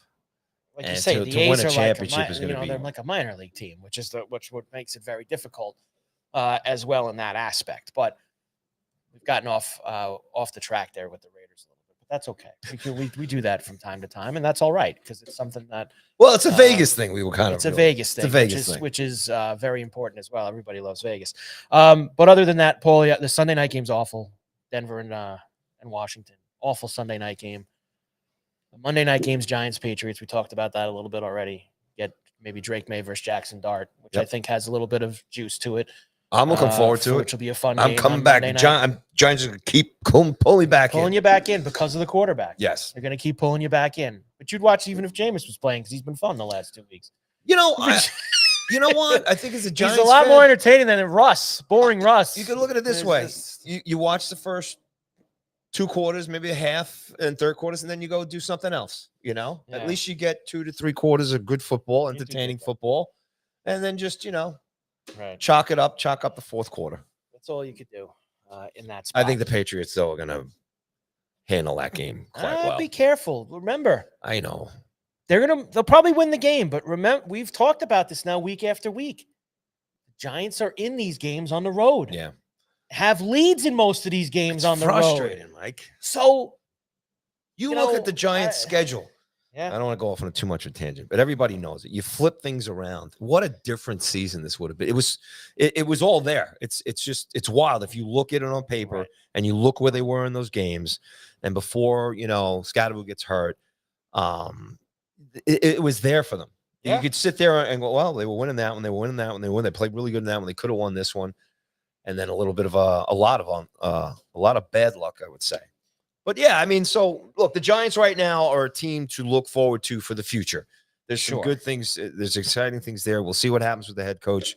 A: Like you say, the A's win a championship is going to be they're like a minor league team, which what makes it very difficult as well in that aspect. But we've gotten off the track there with the Raiders a little bit, but that's okay. We do that from time to time, and that's all right because it's something that.
B: Well, it's a Vegas thing. We were
A: It's a Vegas thing, which is very important as well. Everybody loves Vegas. But other than that, Paul, the Sunday night game's awful. Denver and Washington, awful Sunday night game. The Monday night games, Giants, Patriots. We talked about that a little bit already. Get maybe Drake May versus Jackson Dart, which I think has a little bit of juice to it.
B: I'm looking forward to it.
A: Which will be a fun game.
B: I'm coming back. Giants are going to keep pulling
A: you back in because of the quarterback.
B: Yes.
A: They're going to keep pulling you back in. But you'd watch even if Jameis was playing because he's been fun the last 2 weeks.
B: You know what? I think as a Giants
A: he's a lot more entertaining than boring Russ.
B: You can look at it this way. You watch the first 2 quarters, maybe a half and third quarters, and then you go do something else, At least you get 2 to 3 quarters of good football, entertaining football, and then just, chalk up the fourth quarter.
A: That's all you could do in that spot.
B: I think the Patriots, though, are going to handle that game quite well.
A: Be careful. Remember.
B: I know.
A: They'll probably win the game, but remember, we've talked about this now week after week. The Giants are in these games on the road.
B: Yeah.
A: Have leads in most of these games on the road.
B: Frustrating, Mike.
A: So
B: you look at the Giants' schedule.
A: Yeah.
B: I don't want to go off on too much of a tangent, but everybody knows it. You flip things around. What a different season this would have been. It was all there. It's wild if you look at it on paper and you look where they were in those games, and before Scatterbo gets hurt, it was there for them. Yeah. You could sit there and go, well, they were winning that one. They were winning that one. They played really good in that one. They could have won this one. And then a little bit of a lot of bad luck, I would say. But yeah, I mean, so look, the Giants right now are a team to look forward to for the future. There's some good things. There's exciting things there. We'll see what happens with the head coach.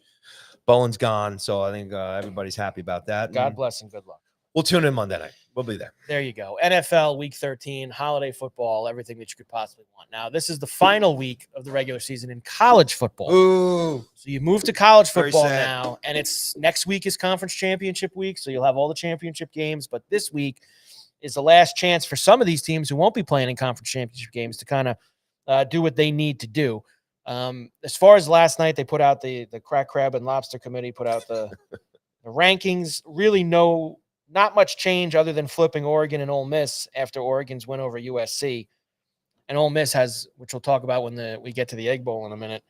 B: Bowen's gone, so I think everybody's happy about that.
A: God bless and good luck.
B: We'll tune in Monday night. We'll be there.
A: There you go. NFL Week 13, holiday football, everything that you could possibly want. Now, this is the final week of the regular season in college football.
B: Ooh.
A: So you move to college football now, and it's next week is conference championship week, so you'll have all the championship games. But this week is the last chance for some of these teams who won't be playing in conference championship games to kind of do what they need to do. As far as last night, they put out the Crack Crab and Lobster Committee, put out the rankings. Really not much change other than flipping Oregon and Ole Miss after Oregon's win over USC. And Ole Miss has, which we'll talk about when we get to the Egg Bowl in a minute,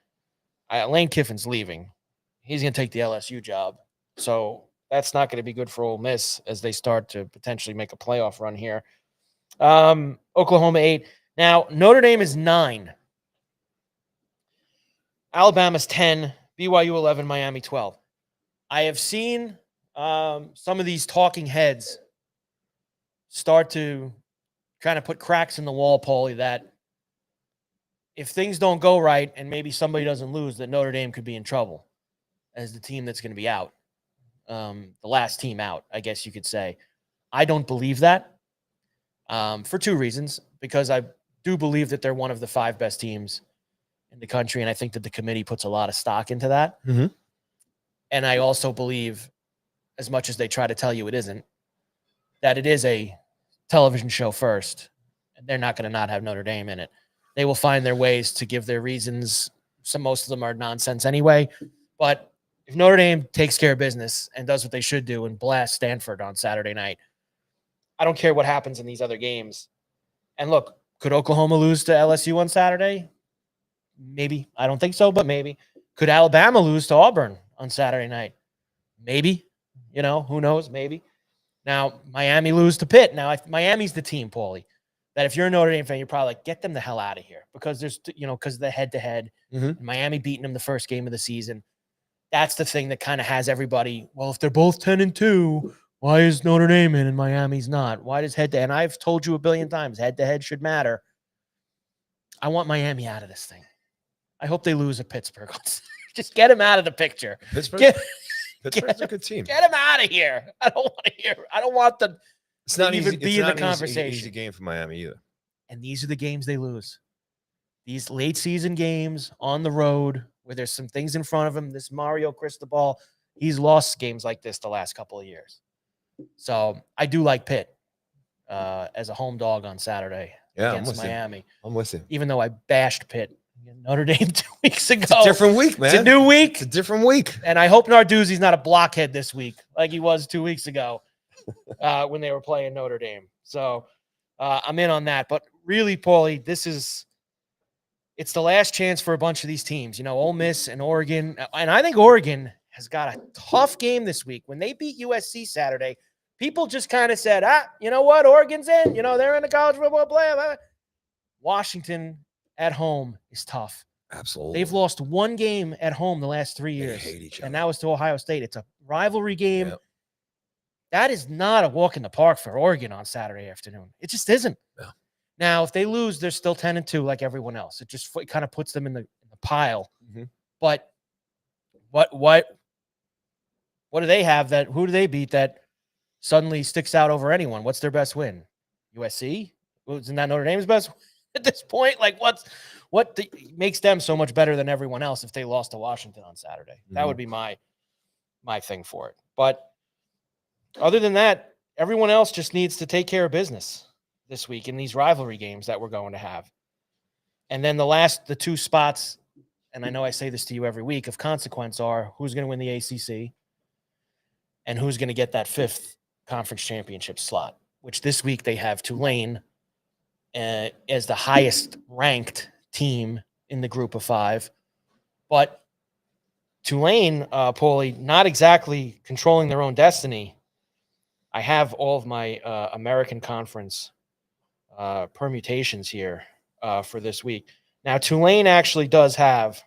A: Lane Kiffin's leaving. He's going to take the LSU job. So that's not going to be good for Ole Miss as they start to potentially make a playoff run here. Oklahoma 8. Now, Notre Dame is 9. Alabama's 10. BYU 11. Miami 12. I have seen some of these talking heads start to kind of put cracks in the wall, Paulie, that if things don't go right and maybe somebody doesn't lose, that Notre Dame could be in trouble as the team that's going to be out. The last team out, I guess you could say. I don't believe that for 2 reasons. Because I do believe that they're one of the 5 best teams in the country, and I think that the committee puts a lot of stock into that.
B: Mm-hmm.
A: And I also believe, as much as they try to tell you it isn't, that it is a television show first, and they're not going to not have Notre Dame in it. They will find their ways to give their reasons. Most of them are nonsense anyway. But if Notre Dame takes care of business and does what they should do and blast Stanford on Saturday night, I don't care what happens in these other games. And look, could Oklahoma lose to LSU on Saturday? Maybe. I don't think so, but maybe. Could Alabama lose to Auburn on Saturday night? Maybe. Who knows? Maybe. Now, Miami lose to Pitt. Now, Miami's the team, Paulie, that if you're a Notre Dame fan, you're probably like, get them the hell out of here because because of the head-to-head.
B: Mm-hmm.
A: Miami beating them the first game of the season. That's the thing that kind of has everybody, well, if they're both 10-2, why is Notre Dame in and Miami's not? Why does head-to-head? And I've told you a billion times, head-to-head should matter. I want Miami out of this thing. I hope they lose at Pittsburgh. Just get him out of the picture.
B: Pittsburgh's a good team.
A: Get him out of here. I don't want to hear. I don't want them to even be in the conversation.
B: It's not an easy game for Miami either.
A: And these are the games they lose. These late season games on the road where there's some things in front of him. This Mario Cristobal, he's lost games like this the last couple of years. So I do like Pitt as a home dog on Saturday against Miami.
B: I'm with you.
A: Even though I bashed Pitt Notre Dame 2 weeks ago.
B: It's a different week, man.
A: It's a new week.
B: It's a different week.
A: And I hope Narduzzi's not a blockhead this week like he was 2 weeks ago when they were playing Notre Dame. So I'm in on that. But really, Paulie, it's the last chance for a bunch of these teams. Ole Miss and Oregon. And I think Oregon has got a tough game this week. When they beat USC Saturday, people just kind of said, you know what? Oregon's in. They're in the college football playoff. Washington at home is tough.
B: Absolutely.
A: They've lost 1 game at home the last 3 years.
B: They hate each other.
A: And that was to Ohio State. It's a rivalry game.
B: Yep.
A: That is not a walk in the park for Oregon on Saturday afternoon. It just isn't.
B: No.
A: Now, if they lose, they're still 10-2 like everyone else. It kind of puts them in the pile.
B: Mm-hmm.
A: But what do they have who do they beat that suddenly sticks out over anyone? What's their best win? USC? Isn't that Notre Dame's best win at this point? Like what makes them so much better than everyone else if they lost to Washington on Saturday? Mm-hmm. That would be my thing for it. But other than that, everyone else just needs to take care of business this week in these rivalry games that we're going to have. And then the 2 spots, and I know I say this to you every week, of consequence are who's going to win the ACC and who's going to get that 5th conference championship slot, which this week they have Tulane as the highest ranked team in the group of 5. But Tulane, Paulie, not exactly controlling their own destiny. I have all of my American Conference permutations here for this week. Now, Tulane actually does have,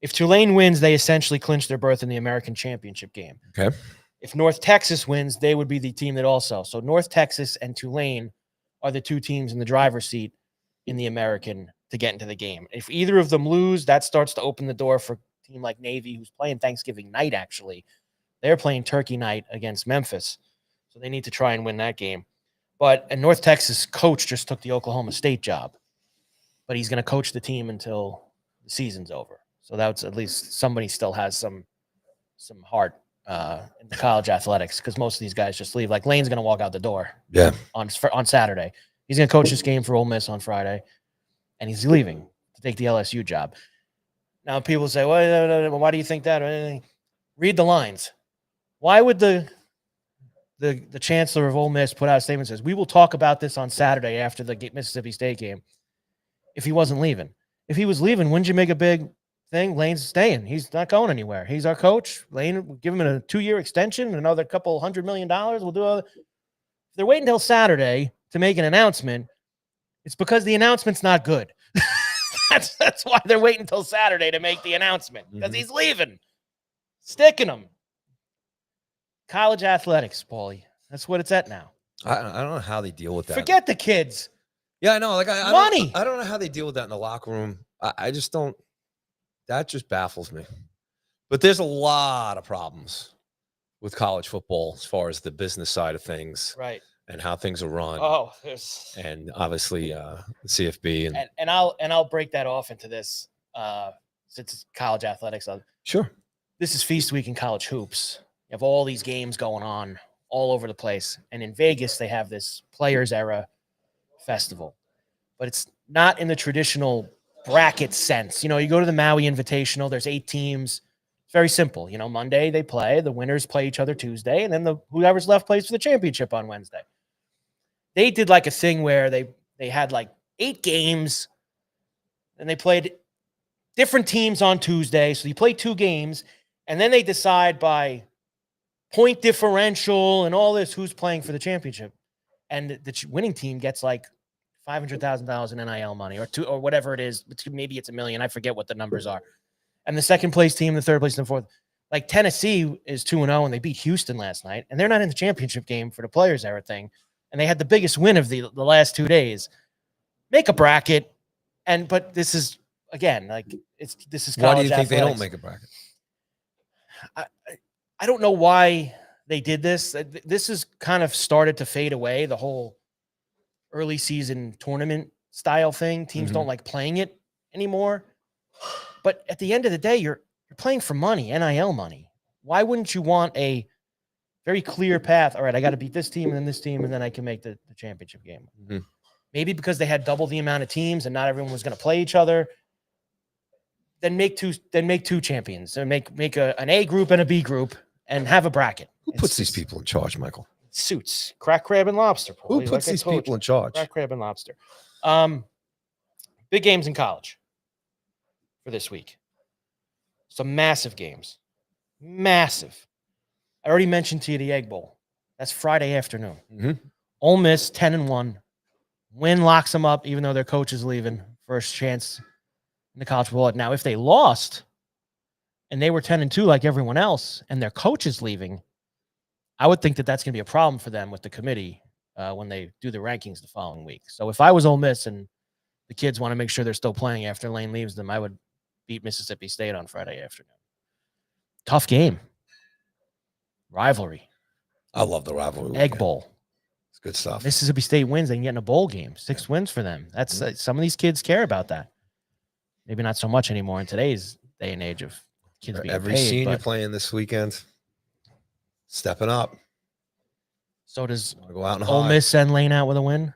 A: if Tulane wins, they essentially clinch their berth in the American Championship game.
B: Okay.
A: If North Texas wins, they would be the team that also. So North Texas and Tulane are the 2 teams in the driver's seat in the American to get into the game. If either of them lose, that starts to open the door for a team like Navy, who's playing Thanksgiving night, actually. They're playing Turkey night against Memphis. So they need to try and win that game. And North Texas coach just took the Oklahoma State job. But he's going to coach the team until the season's over. So that's at least somebody still has some heart in the college athletics, because most of these guys just leave. Like Lane's going to walk out the door on Saturday. He's going to coach this game for Ole Miss on Friday, and he's leaving to take the LSU job. Now, people say, well, why do you think that? Read the lines. Why would the chancellor of Ole Miss put out a statement that says, we will talk about this on Saturday after the Mississippi State game, if he wasn't leaving? If he was leaving, wouldn't you make a big thing. Lane's staying. He's not going anywhere. He's our coach. Lane, we'll give him a 2-year extension, another couple $100 million. We'll do a. If they're waiting until Saturday to make an announcement, it's because the announcement's not good. That's why they're waiting until Saturday to make the announcement, because he's leaving. Sticking him. College athletics, Paulie. That's what it's at now.
B: I don't know how they deal with that.
A: Forget the kids.
B: Yeah, I know. Like
A: Money.
B: I don't know how they deal with that in the locker room. I just don't. That just baffles me. But there's a lot of problems with college football as far as the business side of things,
A: Right?
B: And how things are run.
A: Oh, there's
B: and obviously the CFB
A: and I'll break that off into this since it's college athletics.
B: Sure.
A: This is Feast Week in college hoops. You have all these games going on all over the place, and in Vegas they have this Players Era Festival, but it's not in the traditional bracket sense. You go to the Maui Invitational. There's 8 teams. It's very simple. Monday they play. The winners play each other Tuesday, and then whoever's left plays for the championship on Wednesday. They did like a thing where they had like 8 games, and they played different teams on Tuesday. So you play 2 games, and then they decide by point differential and all this who's playing for the championship. And the winning team gets like $500,000 in NIL money or whatever it is. Maybe it's $1 million. I forget what the numbers are. And the second place team, the third place, and the fourth. Like Tennessee is 2-0, and they beat Houston last night, and they're not in the championship game for the Players Era thing. And they had the biggest win of the last 2 days. Make a bracket, but this is again like this is college.
B: Why do you think
A: athletics.
B: they don't make a bracket?
A: I don't know why they did this. This has kind of started to fade away. The whole early season tournament style thing. Teams don't like playing it anymore. But at the end of the day, you're playing for money, NIL money. Why wouldn't you want a very clear path? All right, I got to beat this team and then this team, and then I can make the championship game. Maybe because they had double the amount of teams and not everyone was going to play each other. Then make two champions. And make an A group and a B group and have a bracket.
B: Who puts these people in charge, Michael?
A: Suits. Crack, crab, and lobster.
B: Who puts these people in charge?
A: Crack, crab, and lobster. Big games in college for this week. Some massive games. Massive. I already mentioned to you the Egg Bowl. That's Friday afternoon. Ole Miss 10-1. Win locks them up, even though their coach is leaving. First chance in the college football. Now, if they lost and they were 10-2 like everyone else, and their coach is leaving, I would think that that's going to be a problem for them with the committee when they do the rankings the following week. So if I was Ole Miss and the kids want to make sure they're still playing after Lane leaves them, I would beat Mississippi State on Friday afternoon. Tough game. Rivalry.
B: I love the rivalry.
A: Egg Bowl.
B: It's good stuff.
A: Mississippi State wins, they can get in a bowl game. 6 wins for them. That's some of these kids care about that. Maybe not so much anymore in today's day and age of kids being
B: Every
A: paid,
B: senior playing this weekend, stepping up.
A: So does
B: go out and
A: Ole Miss send Lane out with a win?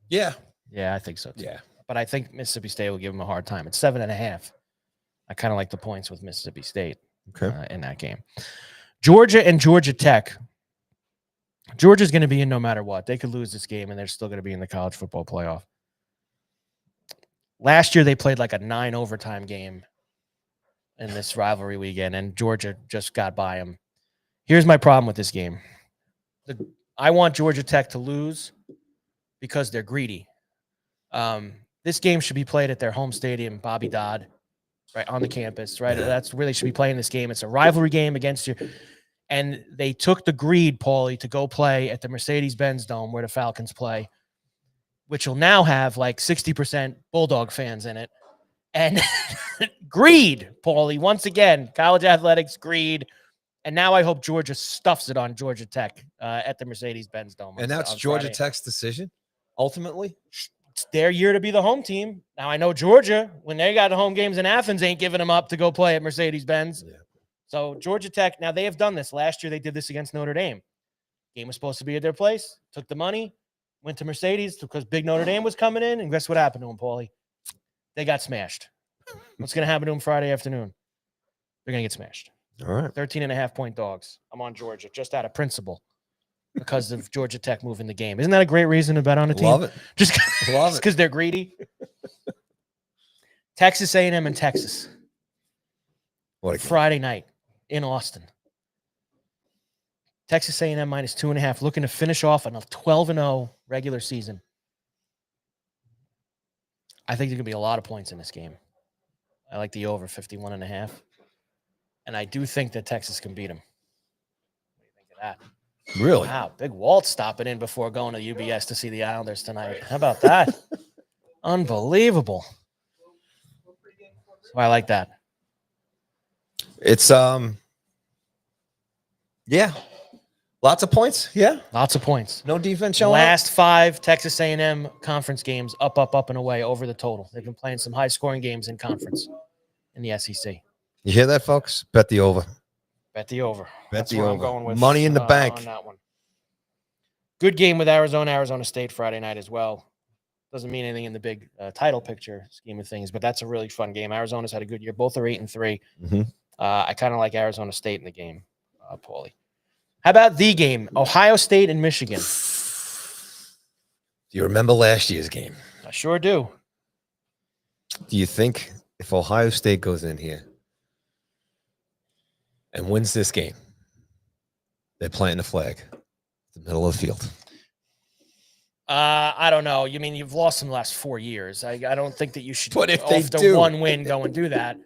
B: Yeah.
A: Yeah, I think so too.
B: Yeah.
A: But I think Mississippi State will give them a hard time. It's 7.5. I kind of like the points with Mississippi State in that game. Georgia and Georgia Tech. Georgia's going to be in no matter what. They could lose this game, and they're still going to be in the college football playoff. Last year, they played like a 9 overtime game in this rivalry weekend, and Georgia just got by them. Here's my problem with this game. I want Georgia Tech to lose because they're greedy. This game should be played at their home stadium, Bobby Dodd, right on the campus, right? That's where they should be playing this game. It's a rivalry game against you. And they took the greed, Paulie, to go play at the Mercedes-Benz Dome where the Falcons play, which will now have like 60% Bulldog fans in it. And greed, Paulie, once again, college athletics, greed. And now I hope Georgia stuffs it on Georgia Tech at the Mercedes-Benz Dome.
B: And that's Georgia Tech's decision, ultimately?
A: It's their year to be the home team. Now, I know Georgia, when they got the home games in Athens, ain't giving them up to go play at Mercedes-Benz. Yeah. So Georgia Tech, now they have done this. Last year they did this against Notre Dame. Game was supposed to be at their place, took the money, went to Mercedes because big Notre Dame was coming in, and guess what happened to them, Paulie? They got smashed. What's going to happen to them Friday afternoon? They're going to get smashed.
B: All right.
A: 13.5-point dogs. I'm on Georgia just out of principle because of Georgia Tech moving the game. Isn't that a great reason to bet on a team?
B: Love it.
A: Just because they're greedy. Texas A&M and Texas.
B: What a game.
A: Friday night in Austin. Texas A&M minus 2.5, looking to finish off on a 12-0 regular season. I think there could be a lot of points in this game. I like the over 51.5. And I do think that Texas can beat them. What do you think of that?
B: Really?
A: Wow, big Walt stopping in before going to UBS to see the Islanders tonight. How about that? Unbelievable. So I like that.
B: It's yeah. Lots of points. Yeah.
A: Lots of points.
B: No defense showing
A: Last 5 Texas A&M conference games, up, and away over the total. They've been playing some high-scoring games in conference in the SEC.
B: You hear that, folks? Bet the over.
A: Bet the over.
B: Bet
A: That's
B: the
A: where
B: over.
A: I'm going with
B: Money in the bank.
A: on that one. Good game with Arizona State Friday night as well. Doesn't mean anything in the big title picture scheme of things, but that's a really fun game. Arizona's had a good year. Both are 8-3.
B: Mm-hmm.
A: I kind of like Arizona State in the game, Paulie. How about the game? Ohio State and Michigan.
B: Do you remember last year's game?
A: I sure do.
B: Do you think if Ohio State goes in here and wins this game, they're planting the flag in the middle of the field?
A: I don't know. You mean you've lost in the last 4 years. I don't think that you should,
B: But if they
A: after
B: do,
A: one win, go and do that.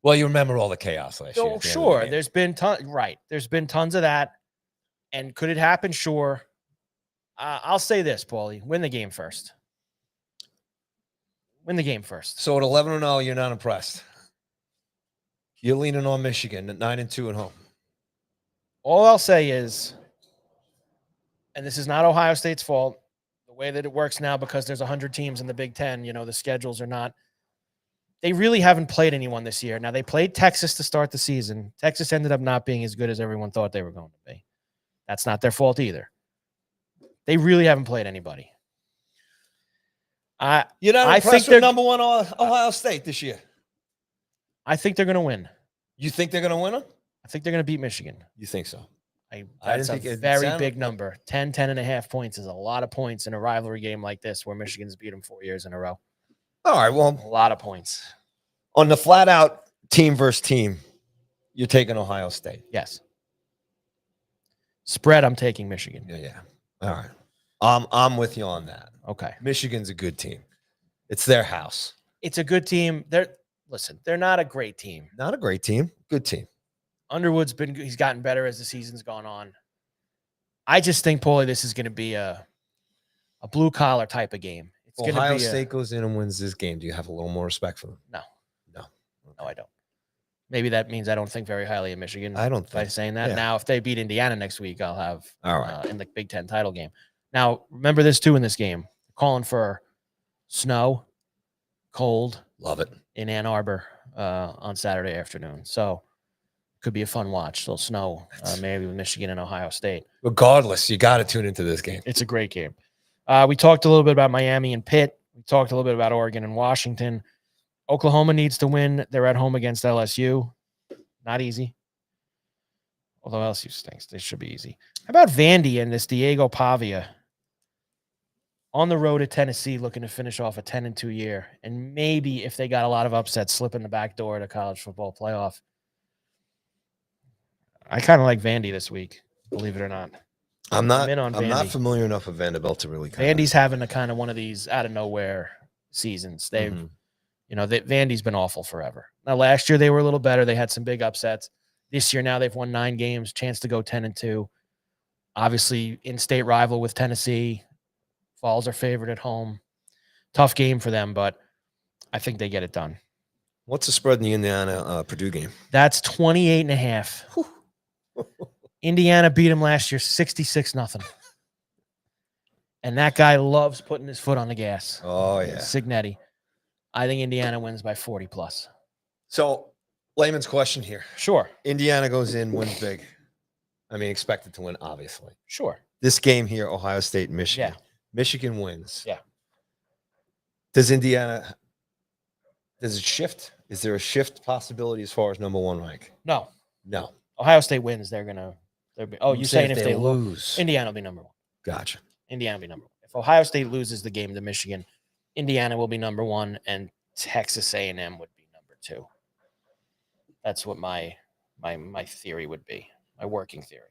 B: Well, you remember all the chaos last year.
A: Oh, sure. There's been There's been tons of that. And could it happen? Sure. I'll say this, Paulie. Win the game first. Win the game first.
B: So at 11-0, you're not impressed. You're leaning on Michigan at 9-2 at home.
A: All I'll say is, and this is not Ohio State's fault, the way that it works now, because there's 100 teams in the Big Ten, the schedules are not. They really haven't played anyone this year. Now, they played Texas to start the season. Texas ended up not being as good as everyone thought they were going to be. That's not their fault either. They really haven't played anybody.
B: You're not impressed with number 1 Ohio State this year?
A: I think they're going to win.
B: You think they're going to win them?
A: I think they're going to beat Michigan.
B: You think so?
A: That's a very big number. 10.5 points is a lot of points in a rivalry game like this where Michigan's beat them 4 years in a row.
B: All right, well.
A: A lot of points.
B: On the flat-out team versus team, you're taking Ohio State.
A: Yes. Spread, I'm taking Michigan.
B: Yeah. All right. I'm with you on that.
A: Okay.
B: Michigan's a good team. It's their house.
A: It's a good team. They're not a great team.
B: Not a great team. Good team.
A: Underwood's he's gotten better as the season's gone on. I just think, Paulie, this is going to be a blue-collar type of game. It's
B: Ohio State goes in and wins this game. Do you have a little more respect for them?
A: No, I don't. Maybe that means I don't think very highly of Michigan.
B: I don't think
A: by saying that.
B: Yeah.
A: Now, if they beat Indiana next week, I'll have
B: all right
A: in the Big Ten title game. Now, remember this too in this game. Calling for snow, cold.
B: Love it.
A: In Ann Arbor on Saturday afternoon. So could be a fun watch. A little snow, maybe with Michigan and Ohio State.
B: Regardless, you got to tune into this game.
A: It's a great game. We talked a little bit about Miami and Pitt. We talked a little bit about Oregon and Washington. Oklahoma needs to win. They're at home against LSU. Not easy. Although LSU stinks. They should be easy. How about Vandy and this Diego Pavia on the road at Tennessee looking to finish off a 10-2 year? And maybe if they got a lot of upsets, slip in the back door to college football playoff. I kind of like Vandy this week, believe it or not.
B: I'm not familiar enough with Vanderbilt to really.
A: Vandy's having a kind of one of these out of nowhere seasons. They've, Vandy's been awful forever. Now, last year they were a little better. They had some big upsets. This year now they've won 9 games, chance to go 10-2. Obviously, in-state rival with Tennessee. Vols are favored at home. Tough game for them, but I think they get it done.
B: What's the spread in the Indiana-Purdue game?
A: That's 28.5. Indiana beat him last year 66-0. And that guy loves putting his foot on the gas.
B: Oh, yeah.
A: Signetti. I think Indiana wins by 40+.
B: So, layman's question here.
A: Sure.
B: Indiana goes in, wins big. I mean, expected to win, obviously.
A: Sure.
B: This game here, Ohio State, Michigan.
A: Yeah.
B: Michigan wins.
A: Yeah.
B: Does it shift? Is there a shift possibility as far as number 1 rank?
A: No.
B: Ohio
A: State wins. You're saying if they lose. Indiana will be number 1.
B: Gotcha.
A: Indiana will be number 1. If Ohio State loses the game to Michigan, Indiana will be number 1, and Texas A&M would be number 2. That's what my theory would be. My working theory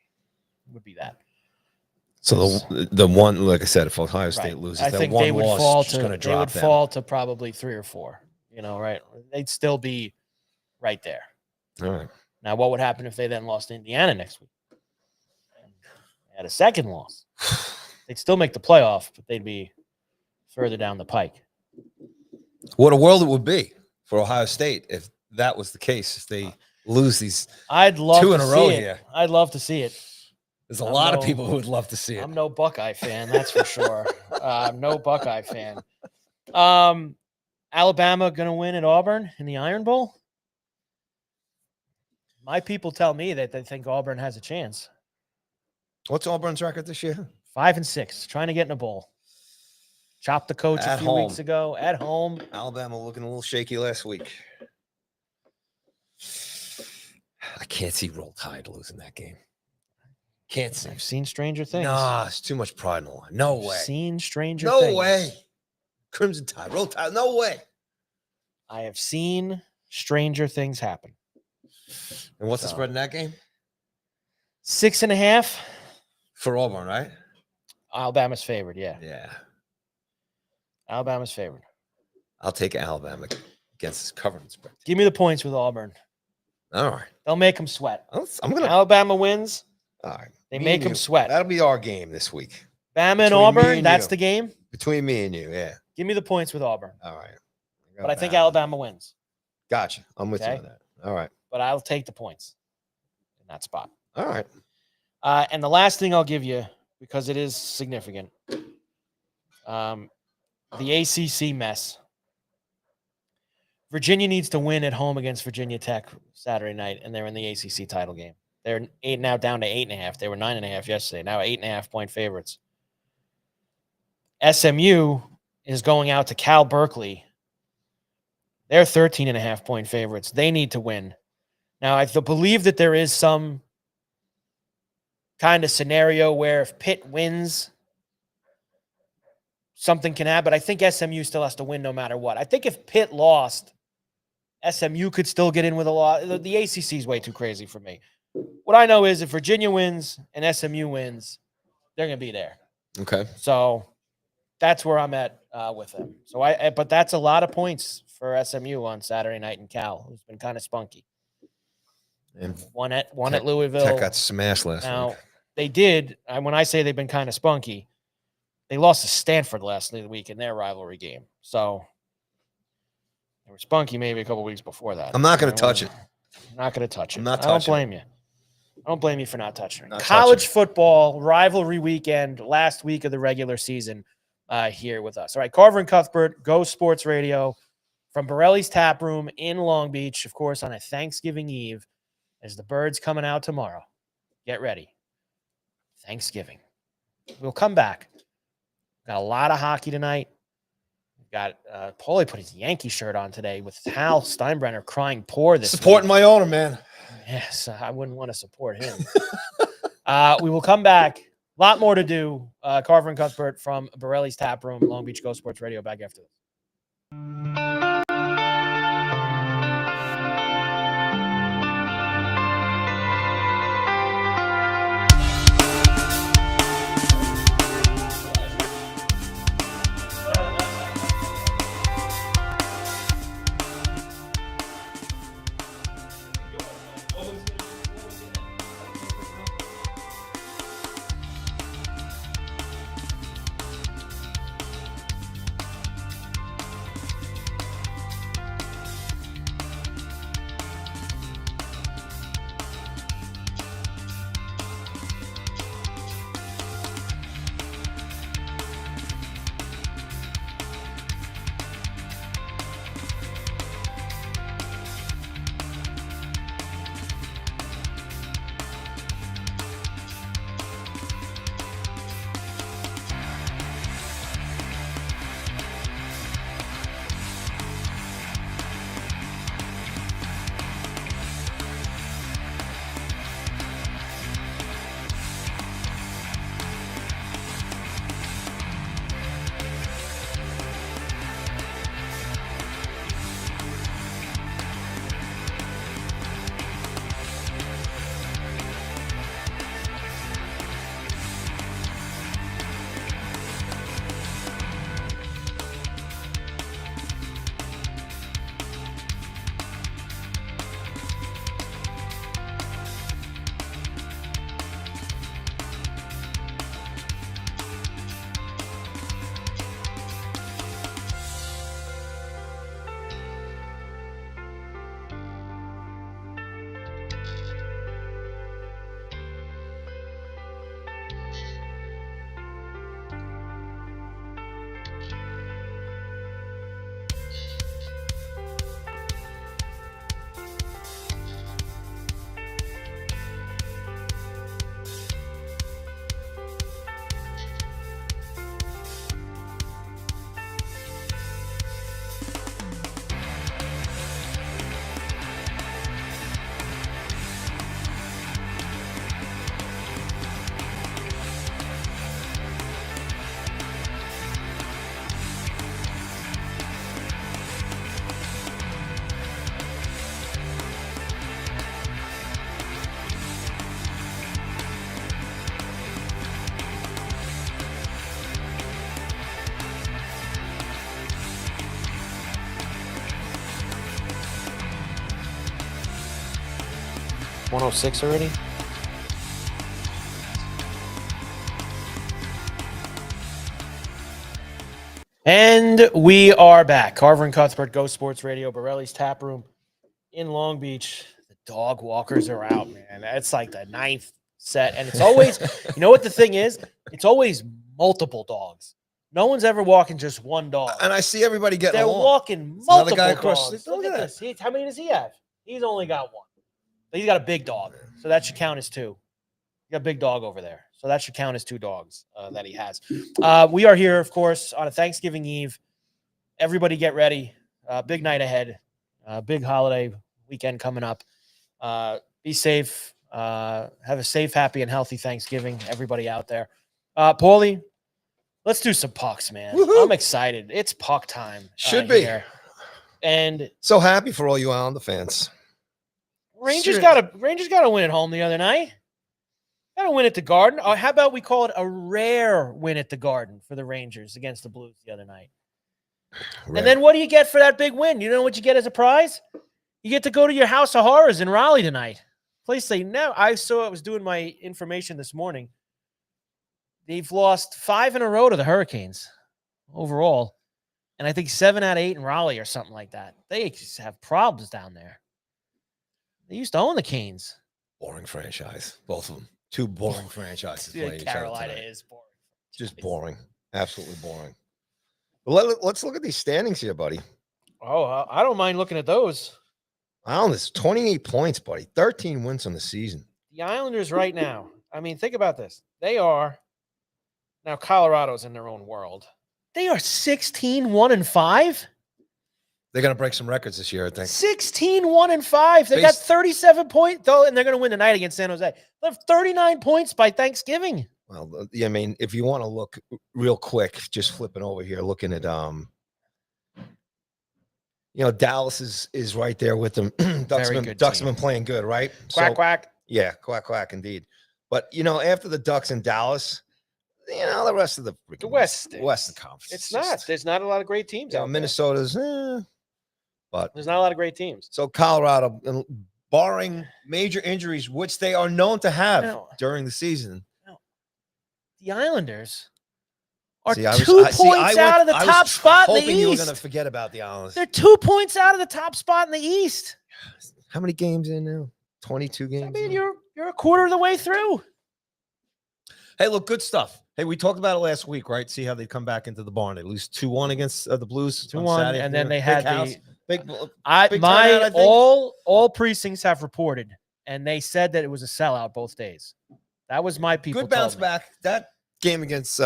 A: would be that.
B: So the one, like I said, if Ohio State
A: Right.
B: loses,
A: I
B: that
A: think
B: one
A: they would
B: loss
A: fall
B: is just going to
A: they
B: drop
A: would
B: them.
A: fall to probably 3 or 4. Right? They'd still be right there.
B: All right.
A: Now, what would happen if they then lost to Indiana next week? They had a second loss. They'd still make the playoff, but they'd be further down the pike.
B: What a world it would be for Ohio State if that was the case. If they lose these
A: I'd love
B: 2
A: to
B: in a row
A: see it.
B: here.
A: I'd love to see it.
B: There's a lot of people who would love to see it.
A: I'm no Buckeye fan, that's for sure. I'm no Buckeye fan. Alabama going to win at Auburn in the Iron Bowl? My people tell me that they think Auburn has a chance.
B: What's Auburn's record this year?
A: 5-6, trying to get in a bowl. Chopped the coach
B: At
A: a few weeks ago at home.
B: Alabama looking a little shaky last week. I can't see Roll Tide losing that game. Can't see.
A: I've seen stranger things.
B: Nah, it's too much pride in the line. No way.
A: Seen stranger
B: No
A: things.
B: way. Crimson Tide, Roll Tide, no way.
A: I have seen stranger things happen.
B: And what's the spread in that game?
A: 6.5.
B: For Auburn, right?
A: Alabama's favored, yeah.
B: Yeah.
A: Alabama's favored.
B: I'll take Alabama against this covering spread.
A: Give me the points with Auburn.
B: All right.
A: They'll make them sweat.
B: I'm going to.
A: Alabama wins.
B: All right.
A: They
B: Me
A: make
B: and
A: them
B: you.
A: sweat.
B: That'll be our game this week.
A: Bama and
B: Between me
A: Auburn,
B: and
A: that's
B: you.
A: the game.
B: Between me and you, yeah.
A: Give me the points with Auburn.
B: All right.
A: But I think Alabama wins.
B: Gotcha. I'm with you
A: Okay.
B: on that. All right.
A: But I'll take the points in that spot.
B: All right.
A: And the last thing I'll give you, because it is significant, the ACC mess. Virginia needs to win at home against Virginia Tech Saturday night, and they're in the ACC title game. They're now down to 8.5. They were 9.5 yesterday. Now 8.5-point favorites. SMU is going out to Cal Berkeley. They're 13.5-point favorites. They need to win. Now, I believe that there is some kind of scenario where if Pitt wins, something can happen. But I think SMU still has to win no matter what. I think if Pitt lost, SMU could still get in with a lot. The ACC is way too crazy for me. What I know is if Virginia wins and SMU wins, they're going to be there.
B: Okay.
A: So that's where I'm at with them. So but that's a lot of points for SMU on Saturday night in Cal, who's been kind of spunky.
B: And
A: One at Louisville.
B: Tech got smashed last
A: Now,
B: week.
A: they did. And when I say they've been kind of spunky, they lost to Stanford last week in their rivalry game. So they were spunky maybe a couple weeks before that.
B: I'm not going to touch it.
A: I'm not going to touch it.
B: I'm not
A: I don't
B: touching
A: blame you. I don't blame you for not touching it.
B: Not
A: College
B: touching it.
A: football rivalry weekend, last week of the regular season here with us. All right, Carver and Cuthbert, Go Sports Radio from Borrelli's Taproom in Long Beach, of course, on a Thanksgiving Eve as the birds coming out tomorrow. Get ready. Thanksgiving. We'll come back. Got a lot of hockey tonight. We've got Paulie put his Yankee shirt on today with Hal Steinbrenner crying poor this
B: Supporting
A: week.
B: my owner, man.
A: Yes, I wouldn't want to support him. We will come back. A lot more to do. Carver and Cuthbert from Borrelli's Taproom, Long Beach Go Sports Radio. Back after this. 106 already? And we are back. Carver and Cuthbert, Go Sports Radio, Borrelli's Taproom in Long Beach. The dog walkers are out, man. That's like the 9th set. And it's always, you know what the thing is? It's always multiple dogs. No one's ever walking just one dog.
B: And I see everybody getting
A: They're
B: along.
A: walking multiple
B: guy across
A: dogs.
B: the- look at
A: this. How many does he have? He's only got one. But he's got a big dog. So that should count as 2. You got a big dog over there. So that should count as 2 dogs that he has. We are here, of course, on a Thanksgiving Eve. Everybody get ready. Big night ahead. Big holiday weekend coming up. Be safe. Have a safe, happy, and healthy Thanksgiving, everybody out there. Paulie, let's do some pucks, man.
B: Woo-hoo.
A: I'm excited. It's puck time.
B: Should be.
A: Here. And
B: So happy for all you Islander fans.
A: Rangers got to win at home the other night. Got to win at the Garden. Or how about we call it a rare win at the Garden for the Rangers against the Blues the other night?
B: Rare.
A: And then what do you get for that big win? You know what you get as a prize? You get to go to your House of Horrors in Raleigh tonight. Place they now. I was doing my information this morning. They've lost 5 in a row to the Hurricanes overall. And I think 7 out of 8 in Raleigh or something like that. They just have problems down there. They used to own the Canes.
B: Boring franchise. Both of them. 2 boring franchises playing each other
A: Carolina
B: tonight.
A: is boring.
B: Just boring. Absolutely boring. But let's look at these standings here, buddy.
A: Oh, I don't mind looking at those.
B: Islanders, 28 points, buddy. 13 wins on the season.
A: The Islanders right now, I mean, think about this. They are, now Colorado's in their own world. They are 16-1-5.
B: They're going to break some records this year, I think.
A: 16-1-5. They got 37 points, though, and they're going to win tonight against San Jose. They have 39 points by Thanksgiving.
B: Well, I mean, if you want to look real quick, just flipping over here, looking at, Dallas is right there with them. Ducks have been playing good, right?
A: Quack, quack.
B: Yeah, quack, quack, indeed. But, after the Ducks and Dallas, the rest of the
A: Western
B: Conference.
A: It's not. There's not a lot of great teams out there.
B: Minnesota's, but
A: there's not a lot of great teams.
B: So Colorado, barring major injuries, which they are known to have during the season.
A: The Islanders are 2 points out of the top spot in the East.
B: Hoping you were going to forget about the Islanders.
A: They're 2 points out of the top spot in the East.
B: How many games in now? 22 games.
A: I mean, you're a quarter of the way through.
B: Hey, look, good stuff. Hey, we talked about it last week, right? See how they come back into the barn. They lose 2-1 against the Blues.
A: 2-1, and then they had
B: big
A: all precincts have reported, and they said that it was a sellout both days. That was my people.
B: Good bounce back. That game against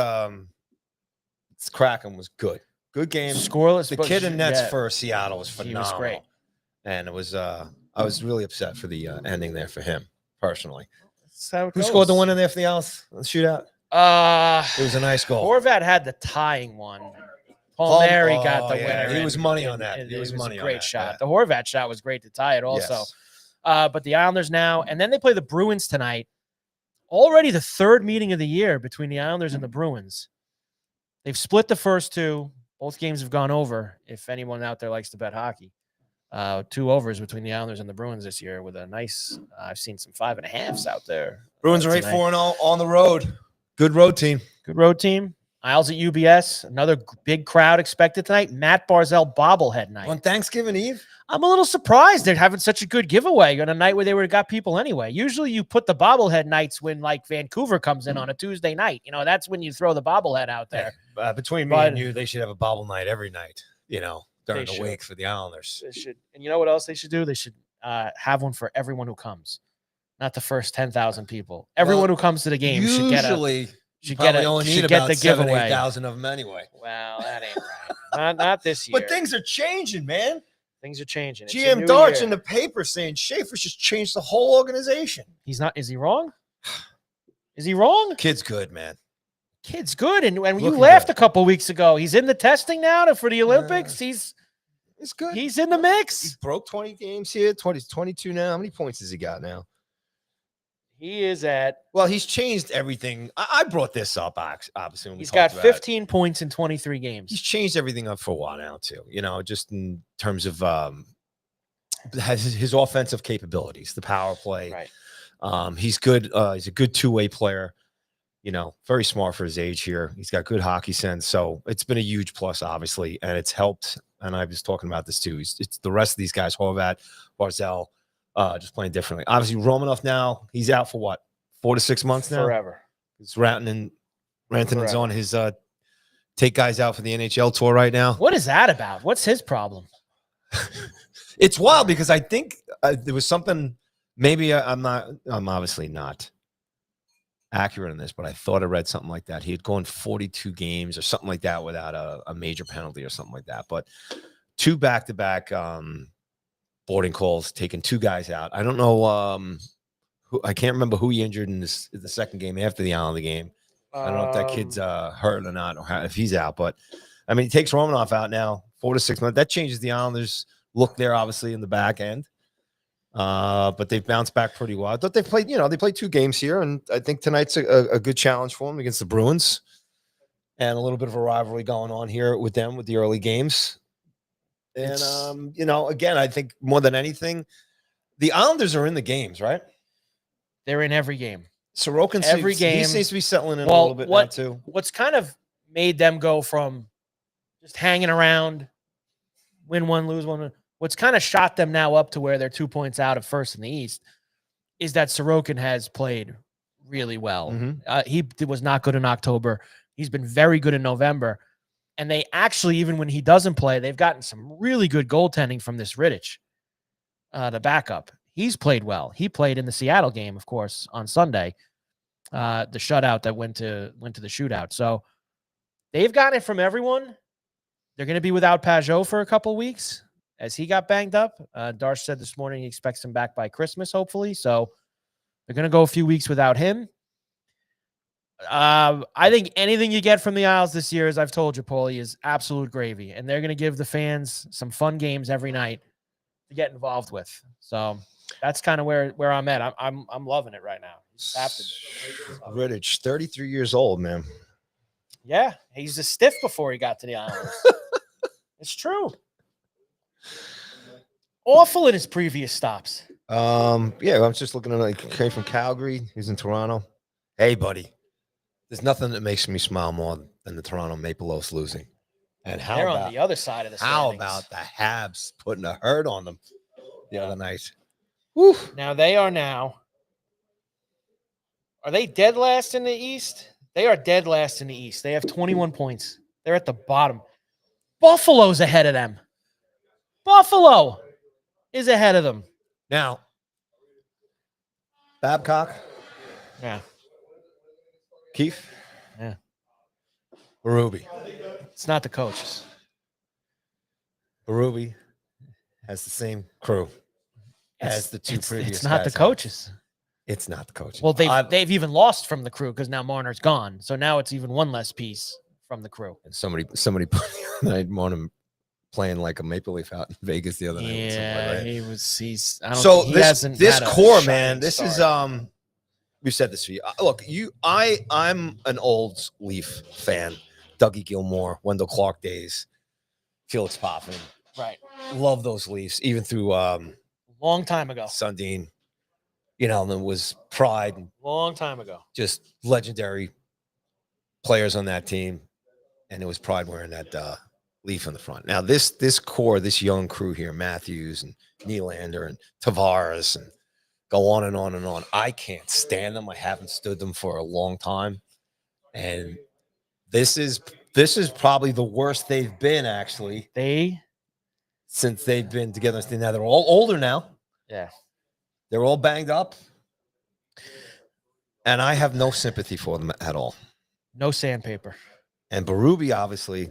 B: Kraken was good. Good game.
A: Scoreless.
B: The kid in nets for Seattle was phenomenal.
A: He was great.
B: And it was I was really upset for the ending there for him personally.
A: Who
B: scored the one in there for the Isles? Shootout. It was a nice goal.
A: Horvat had the tying one. Palmieri got the winner.
B: He was money on that. It was
A: a great shot. Yeah. The Horvat shot was great to tie it also. Yes. But the Islanders now, and then they play the Bruins tonight. Already the 3rd meeting of the year between the Islanders and the Bruins. They've split the first 2. Both games have gone over, if anyone out there likes to bet hockey. 2 overs between the Islanders and the Bruins this year with a nice, I've seen some 5.5s out there.
B: Bruins are 8-4-0 on the road. Good road team.
A: Good road team. Isles at UBS. Another big crowd expected tonight. Matt Barzell bobblehead night.
B: On Thanksgiving Eve?
A: I'm a little surprised they're having such a good giveaway on a night where they would have got people anyway. Usually you put the bobblehead nights when like Vancouver comes in on a Tuesday night. That's when you throw the bobblehead out there.
B: Between me and you, they should have a bobble night every night, during the week for the Islanders.
A: They should. And you know what else they should do? They should have one for everyone who comes. Not the first 10,000 people. Everyone who comes to the game should get the giveaway.
B: 8,000 of them anyway.
A: Well, that ain't right. not this year.
B: But things are changing, man.
A: Things are changing.
B: GM Darch in the paper saying Schaefer's just changed the whole organization.
A: He's not. Is he wrong? Is he wrong?
B: Kid's good, man.
A: Kid's good. And when you laughed a couple weeks ago, he's in the testing now for the Olympics. He's good. He's in the mix.
B: He broke 20 games here. 22 now. How many points has he got now?
A: He is at.
B: Well, he's changed everything. I brought this up, obviously.
A: He's got 15 points in 23 games.
B: He's changed everything up for a while now, too. just in terms of his offensive capabilities, the power play.
A: Right.
B: He's good. He's a good two-way player. Very smart for his age here. He's got good hockey sense. So it's been a huge plus, obviously, and it's helped. And I was talking about this too. It's the rest of these guys, Horvat, Barzell, just playing differently. Obviously, Romanov now, he's out for what, 4 to 6 months now?
A: Forever.
B: He's Rantanen's on his take guys out for the NHL tour right now.
A: What is that about? What's his problem?
B: It's wild because I think there was something, maybe I'm obviously not accurate in this, but I thought I read something like that. He had gone 42 games or something like that without a major penalty or something like that. But 2 back-to-back boarding calls, taking 2 guys out. I don't know I can't remember who he injured in the second game after the Islander game. I don't know if that kid's hurt or not, or if he's out. But, I mean, he takes Romanov out now, 4 to 6 months. That changes the Islanders' look there, obviously, in the back end. But they've bounced back pretty well. I thought they played 2 games here, and I think tonight's a good challenge for them against the Bruins, and a little bit of a rivalry going on here with them with the early games. And again, I think more than anything, the Islanders are in the games, right?
A: They're in every game.
B: Sorokin
A: Every game.
B: He seems to be settling in a little bit now too.
A: What's kind of made them go from just hanging around, win one, lose one, what's kind of shot them now up to where they're 2 points out of first in the East is that Sorokin has played really well.
B: Mm-hmm.
A: He was not good in October. He's been very good in November. And they actually, even when he doesn't play, they've gotten some really good goaltending from this Rittich, the backup. He's played well. He played in the Seattle game, of course, on Sunday, the shutout that went to the shootout. So they've gotten it from everyone. They're going to be without Pajot for a couple of weeks as he got banged up. Darsh said this morning he expects him back by Christmas, hopefully. So they're going to go a few weeks without him. I think anything you get from the Isles this year, as I've told you, Paulie, is absolute gravy. And they're going to give the fans some fun games every night to get involved with. So that's kind of where I'm at. I'm loving it right now.
B: Rittich, 33 years old, man.
A: Yeah, he's a stiff before he got to the Islanders. It's true. Awful in his previous stops.
B: Yeah, I'm just looking at he came from Calgary. He's in Toronto. Hey, buddy. There's nothing that makes me smile more than the Toronto Maple Leafs losing. And
A: they're on the other side of the standings.
B: How about the Habs putting a hurt on them the other night? Woo.
A: Now they are Are they dead last in the East? They are dead last in the East. They have 21 points. They're at the bottom. Buffalo's ahead of them. Buffalo is ahead of them.
B: Now, Babcock.
A: Yeah.
B: Keefe.
A: Yeah.
B: Berube.
A: It's not the coaches.
B: Berube has the same crew as the two previous.
A: It's not the coaches.
B: It's not the coaches.
A: Well, they've even lost from the crew because now Marner's gone. So now it's even one less piece from the crew.
B: And somebody put the night Marner playing like a Maple Leaf out in Vegas the other night.
A: Yeah,
B: right?
A: He's.
B: This core, man. This is We've said this to you. Look, I'm an old Leaf fan. Dougie Gilmore, Wendell Clark days, Felix Potvin.
A: Right.
B: Love those Leafs, even through
A: long time ago.
B: Sundin. And there was Pride.
A: Long time ago.
B: Just legendary players on that team. And it was Pride wearing that Leaf in the front. Now, this core, this young crew here, Matthews and Nylander and Tavares and go on and on and on. I can't stand them. I haven't stood them for a long time. And this is probably the worst they've been, actually. Since they've been together. Now they're all older now.
A: Yeah.
B: They're all banged up. And I have no sympathy for them at all.
A: No sandpaper.
B: And Berube, obviously,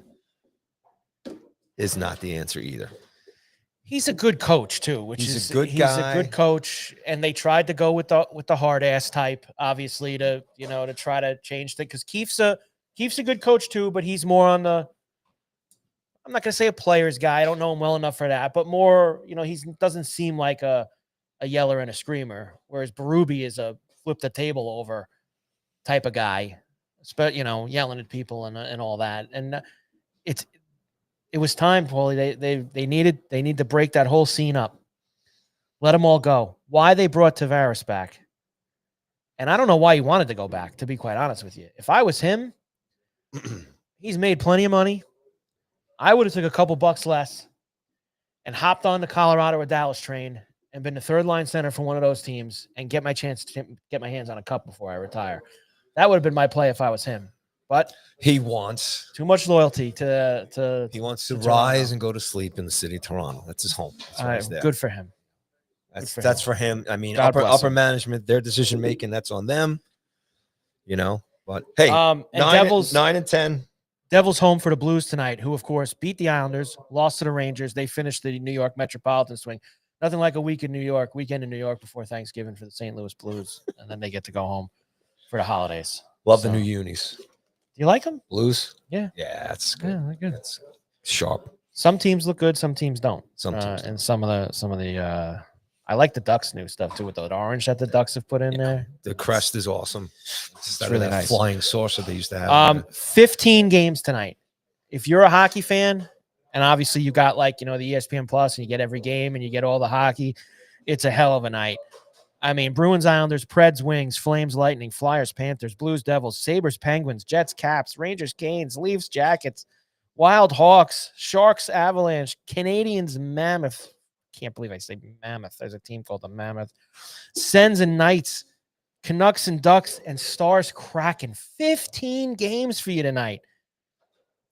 B: is not the answer either.
A: He's a good coach too,
B: he's a good guy.
A: He's a good coach, and they tried to go with the hard ass type, obviously, to try to change things. Because Keefe's a good coach too, but he's more on the. I'm not gonna say a player's guy. I don't know him well enough for that, but more, he doesn't seem like a yeller and a screamer. Whereas Berube is a flip the table over type of guy, yelling at people and all that. And it was time, Paulie. They need to break that whole scene up. Let them all go. Why they brought Tavares back? And I don't know why he wanted to go back, to be quite honest with you. If I was him, he's made plenty of money. I would have took a couple bucks less and hopped on the Colorado or Dallas train and been the third line center for one of those teams and get my chance to get my hands on a cup before I retire. That would have been my play if I was him. But
B: he wants
A: too much loyalty to
B: he wants to
A: Toronto.
B: rise and go to sleep in the city of Toronto. That's his home. That's why he's there.
A: Good for him.
B: That's for him. I mean,
A: God bless
B: upper
A: him.
B: management, their decision making, that's on them. But hey,
A: and
B: 9 and 10.
A: Devils home for the Blues tonight, who of course beat the Islanders, lost to the Rangers. They finished the New York Metropolitan swing. Nothing like a weekend in New York before Thanksgiving for the St. Louis Blues, and then they get to go home for the holidays.
B: Love the new unis.
A: Do you like them?
B: Blues?
A: Yeah.
B: Yeah, that's good.
A: Yeah, they're good.
B: That's sharp.
A: Some teams look good, some teams don't.
B: Some teams
A: and some of the I like the Ducks new stuff too with the orange that the Ducks have put in there.
B: The crest is awesome.
A: It's really nice.
B: Flying saucer they used to have.
A: 15 games tonight. If you're a hockey fan, and obviously you got the ESPN Plus and you get every game and you get all the hockey, it's a hell of a night. I mean, Bruins, Islanders, Preds, Wings, Flames, Lightning, Flyers, Panthers, Blues, Devils, Sabres, Penguins, Jets, Caps, Rangers, Canes, Leafs, Jackets, Wild, Hawks, Sharks, Avalanche, Canadians, Mammoth. Can't believe I say Mammoth. There's a team called the Mammoth. Sens and Knights, Canucks and Ducks, and Stars, Kraken. 15 games for you tonight.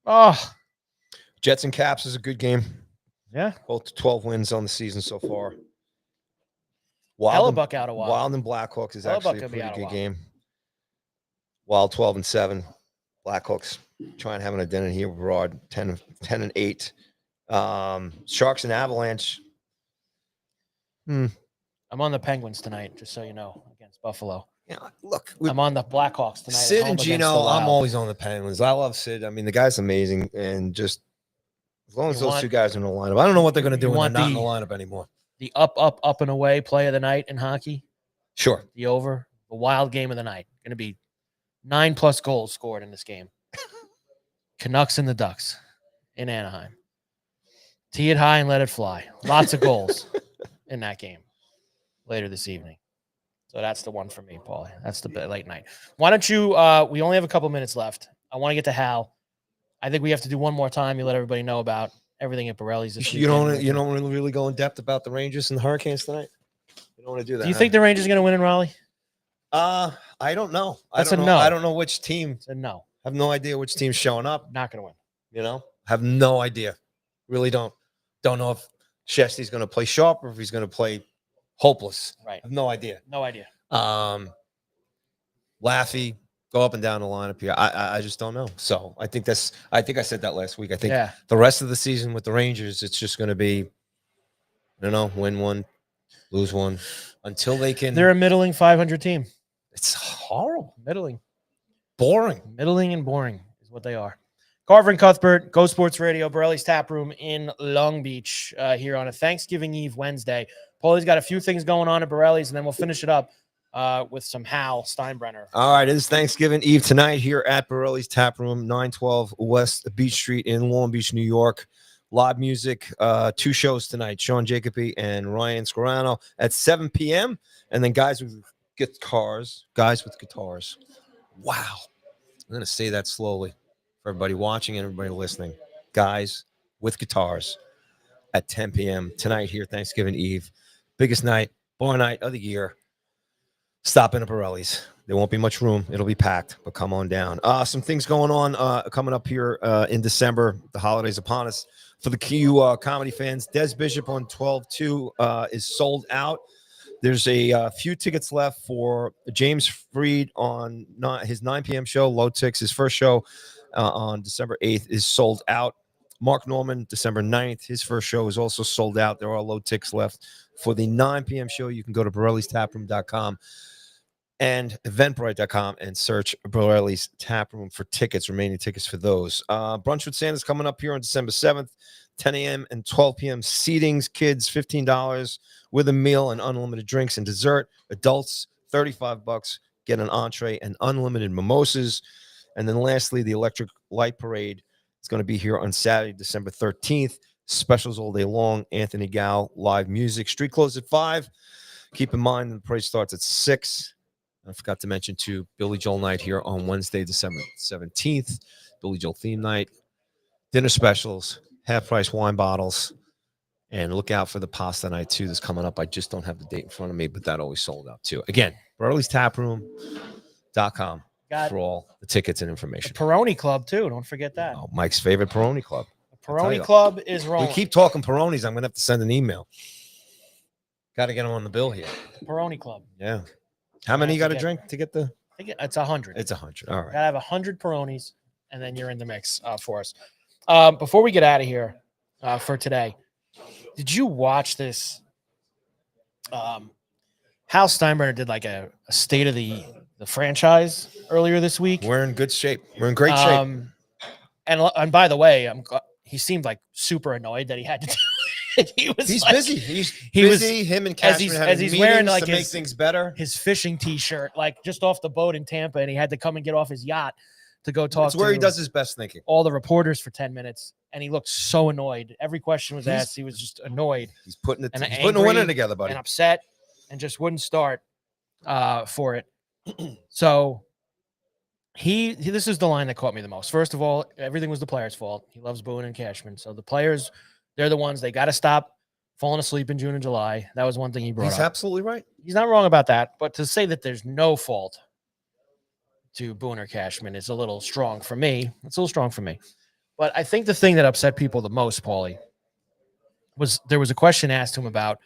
A: Oh.
B: Jets and Caps is a good game.
A: Yeah.
B: Both 12 wins on the season so far.
A: Hellebuck out of Wild.
B: Wild and Blackhawks is actually a pretty good game. Wild 12 and 7. Blackhawks trying to have an identity here abroad. 10 and 8. Sharks and Avalanche.
A: I'm on the Penguins tonight, just so you know, against Buffalo.
B: Yeah, look,
A: I'm on the Blackhawks tonight.
B: Sid and Gino, I'm always on the Penguins. I love Sid. I mean, the guy's amazing, and just as long as those two guys are in the lineup, I don't know what they're going to do when they're not in the lineup anymore.
A: The up and away play of the night in hockey.
B: Sure.
A: The over, the wild game of the night. Going to be 9+ goals scored in this game. Canucks and the Ducks in Anaheim. Tee it high and let it fly. Lots of goals in that game later this evening. So that's the one for me, Paulie. That's the late night. Why don't you we only have a couple minutes left. I want to get to Hal. I think we have to do one more time. You let everybody know about everything at Borrelli's this weekend.
B: You don't really go in depth about the Rangers and the Hurricanes tonight? You don't want to do that.
A: Do you think the Rangers are going to win in Raleigh?
B: I don't know.
A: That's
B: I don't
A: a
B: know.
A: no.
B: I don't know which team.
A: It's a no.
B: I have no idea which team's showing up.
A: Not going to win.
B: Have no idea. Really don't. Don't know if Shesty's going to play sharp or if he's going to play hopeless.
A: Right.
B: I have no idea.
A: No idea.
B: Laffy, go up and down the lineup here. I just don't know. So I think I said that last week. I think the rest of the season with the Rangers, it's just going to be, win one, lose one until they can.
A: They're a middling 500 team.
B: It's horrible.
A: Middling.
B: Boring.
A: Middling and boring is what they are. Carver and Cuthbert, Go Sports Radio, Borrelli's Taproom in Long Beach here on a Thanksgiving Eve Wednesday. Paulie's got a few things going on at Borrelli's, and then we'll finish it up with some Hal Steinbrenner.
B: All right, it is Thanksgiving Eve tonight here at Borrelli's Taproom, 912 West Beach Street in Long Beach, New York. Live music, 2 shows tonight, Sean Jacoby and Ryan Scorano at 7 p.m. And then guys with guitars. Wow. I'm going to say that slowly for everybody watching and everybody listening. Guys with guitars at 10 p.m. tonight here, Thanksgiving Eve. Biggest night, bar night of the year. Stop in at Borrelli's. There won't be much room. It'll be packed, but come on down. Some things going on coming up here in December. The holidays upon us. For the Q comedy fans, Des Bishop on 12/2 is sold out. There's a few tickets left for James Freed on his 9 p.m. show, Low Ticks. His first show on December 8th is sold out. Mark Norman, December 9th, his first show is also sold out. There are low ticks left for the 9 p.m. show. You can go to Borrelli'sTaproom.com and Eventbrite.com and search Borrelli's Taproom for tickets, remaining tickets for those. Brunch with Santa's coming up here on December 7th, 10 a.m. and 12 p.m. Seatings, kids, $15 with a meal and unlimited drinks and dessert. Adults, $35. Get an entree and unlimited mimosas. And then lastly, the Electric Light Parade is going to be here on Saturday, December 13th. Specials all day long. Anthony Gow, live music. Street closed at 5. Keep in mind the parade starts at 6. I forgot to mention, too, Billy Joel night here on Wednesday, December 17th. Billy Joel theme night. Dinner specials, half-price wine bottles. And look out for the pasta night, too, that's coming up. I just don't have the date in front of me, but that always sold out, too. Again, Borrelli's Taproom.com for all the tickets and information.
A: The Peroni Club, too. Don't forget that.
B: Oh, Mike's favorite Peroni Club.
A: The Peroni Club is rolling.
B: We keep talking Peronis. I'm going to have to send an email. Got to get them on the bill here.
A: Peroni Club.
B: Yeah. How many you got to drink to get the?
A: I think it's 100.
B: It's 100. All right.
A: Gotta have 100 Peronis, and then you're in the mix for us. Before we get out of here for today, did you watch this? Hal Steinbrenner did like a state of the franchise earlier this week.
B: We're in good shape. We're in great shape.
A: And by the way, he seemed like super annoyed that he had to do. He's
B: like, busy. He's busy. Him and Cashman
A: as he's wearing like
B: to make things better.
A: His fishing T-shirt, like just off the boat in Tampa, and he had to come and get off his yacht to go talk.
B: That's where he does his best thinking.
A: All the reporters for 10 minutes, and he looked so annoyed. Every question was asked, he was just annoyed.
B: He's putting a winner together, buddy,
A: and upset, and just wouldn't start for it. So this is the line that caught me the most. First of all, everything was the players' fault. He loves Boone and Cashman, so the players. They're the ones, they got to stop falling asleep in June and July. That was one thing he brought up.
B: He's absolutely right.
A: He's not wrong about that. But to say that there's no fault to Boone or Cashman is a little strong for me. It's a little strong for me. But I think the thing that upset people the most, Paulie, was there was a question asked to him about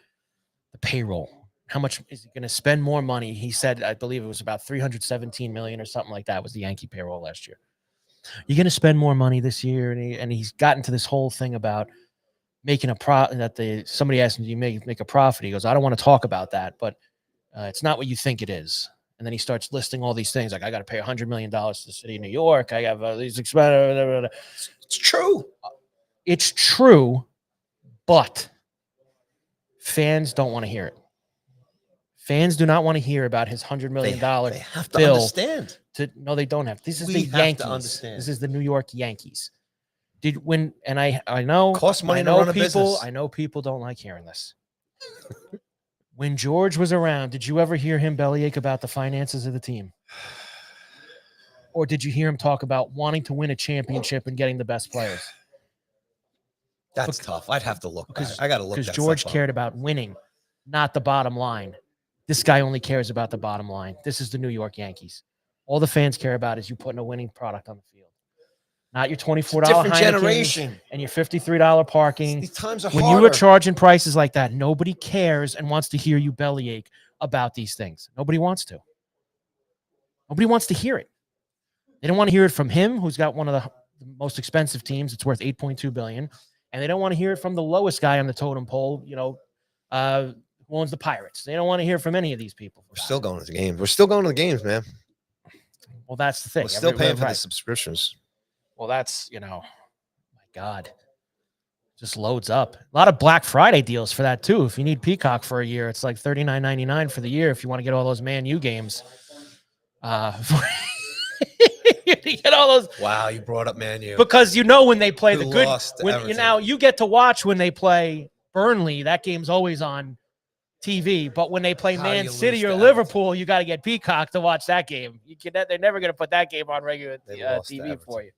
A: the payroll. How much is he going to spend more money? He said, I believe it was about $317 million or something like that was the Yankee payroll last year. You're going to spend more money this year. And he's gotten to this whole thing about making a somebody asked him, do you make a profit? He goes, I don't want to talk about that, but it's not what you think it is. And then he starts listing all these things like I got to pay $100 million to the city of New York. I have these expenses.
B: It's true.
A: It's true, but fans don't want to hear it. Fans do not want to hear about his $100 million
B: they have to
A: bill.
B: Understand.
A: No, they don't have. This is the Yankees. This is the New York Yankees. I know
B: costs money to run a
A: people.
B: business.
A: I know people don't like hearing this. When George was around, did you ever hear him bellyache about the finances of the team? Or did you hear him talk about wanting to win a championship and getting the best players?
B: That's tough. I'd have to look. I got to look.
A: Because George cared about winning, not the bottom line. This guy only cares about the bottom line. This is the New York Yankees. All the fans care about is you putting a winning product on the field. Not your $24
B: different
A: Heineken
B: generation
A: and your $53 parking.
B: These times are
A: when
B: harder.
A: you were charging prices like that, nobody cares and wants to hear you bellyache about these things. Nobody wants to. Nobody wants to hear it. They don't want to hear it from him, who's got one of the most expensive teams. It's worth $8.2 billion, and they don't want to hear it from the lowest guy on the totem pole. Who owns the Pirates? They don't want to hear from any of these people.
B: We're still going to the games. We're still going to the games, man.
A: Well, that's the thing.
B: We're still paying for the subscriptions.
A: Well, that's, my God, just loads up. A lot of Black Friday deals for that, too. If you need Peacock for a year, it's like $39.99 for the year if you want to get all those Man U games. You get all those.
B: Wow, you brought up Man U.
A: Because when they play the good.
B: When
A: you get to watch when they play Burnley, that game's always on TV. But when they play Man City or Liverpool, you got to get Peacock to watch that game. They're never going to put that game on regular TV for you.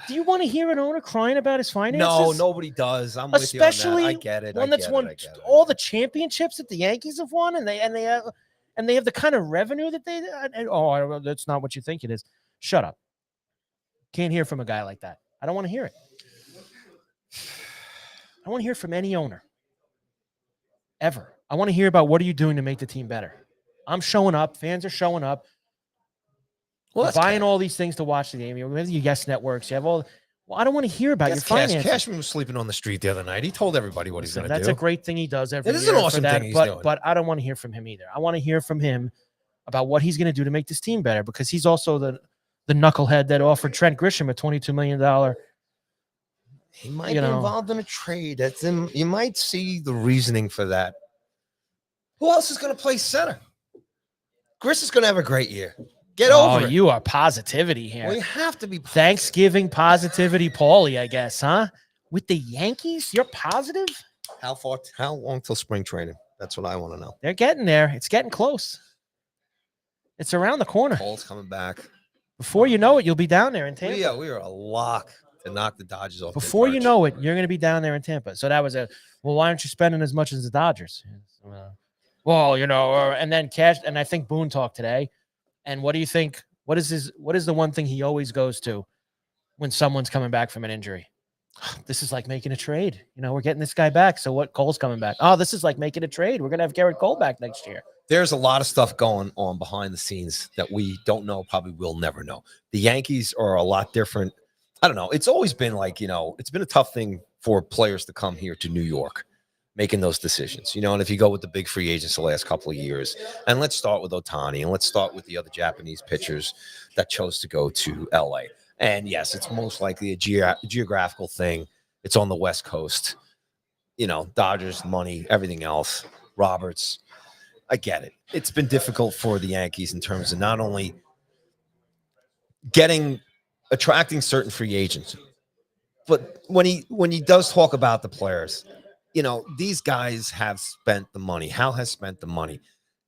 A: Do you want to hear an owner crying about his finances?
B: No, nobody does. I'm with you on that. I get it.
A: One that's won all the championships that the Yankees have won, and they have the kind of revenue that they. That's not what you think it is. Shut up. Can't hear from a guy like that. I don't want to hear it. I want to hear from any owner. Ever. I want to hear about what are you doing to make the team better. I'm showing up. Fans are showing up. Well, buying all these things to watch the game. You have your guest networks. You have all. Well, I don't want to hear about your finances.
B: Cashman was sleeping on the street the other night. He told everybody what he's going to do.
A: That's a great thing he does every year.
B: It is an awesome thing he's doing.
A: But I don't want to hear from him either. I want to hear from him about what he's going to do to make this team better, because he's also the knucklehead that offered Trent Grisham a $22 million.
B: He might be involved in a trade. You might see the reasoning for that. Who else is going to play center? Chris is going to have a great year. Get over it.
A: You are positivity here.
B: Well, you have to be positive.
A: Thanksgiving positivity, Paulie, I guess, huh? With the Yankees, you're positive?
B: How long till spring training? That's what I want to know.
A: They're getting there. It's getting close. It's around the corner.
B: Cole's coming back.
A: Before you know it, you'll be down there in Tampa.
B: We are a lock to knock the Dodgers off.
A: Before you know it, you're going to be down there in Tampa. So that was why aren't you spending as much as the Dodgers? Well, and then cash. And I think Boone talked today. And what do you think? What is the one thing he always goes to when someone's coming back from an injury? This is like making a trade. We're getting this guy back. So what? Cole's coming back. Oh, this is like making a trade. We're going to have Garrett Cole back next year.
B: There's a lot of stuff going on behind the scenes that we don't know, probably will never know. The Yankees are a lot different. I don't know. It's always been like, it's been a tough thing for players to come here to New York, making those decisions, and if you go with the big free agents the last couple of years, and let's start with Ohtani, and let's start with the other Japanese pitchers that chose to go to LA. And yes, it's most likely a geographical thing. It's on the West Coast, Dodgers, money, everything else, Roberts. I get it. It's been difficult for the Yankees in terms of not only attracting certain free agents, but when he does talk about the players, these guys have spent the money. Hal has spent the money.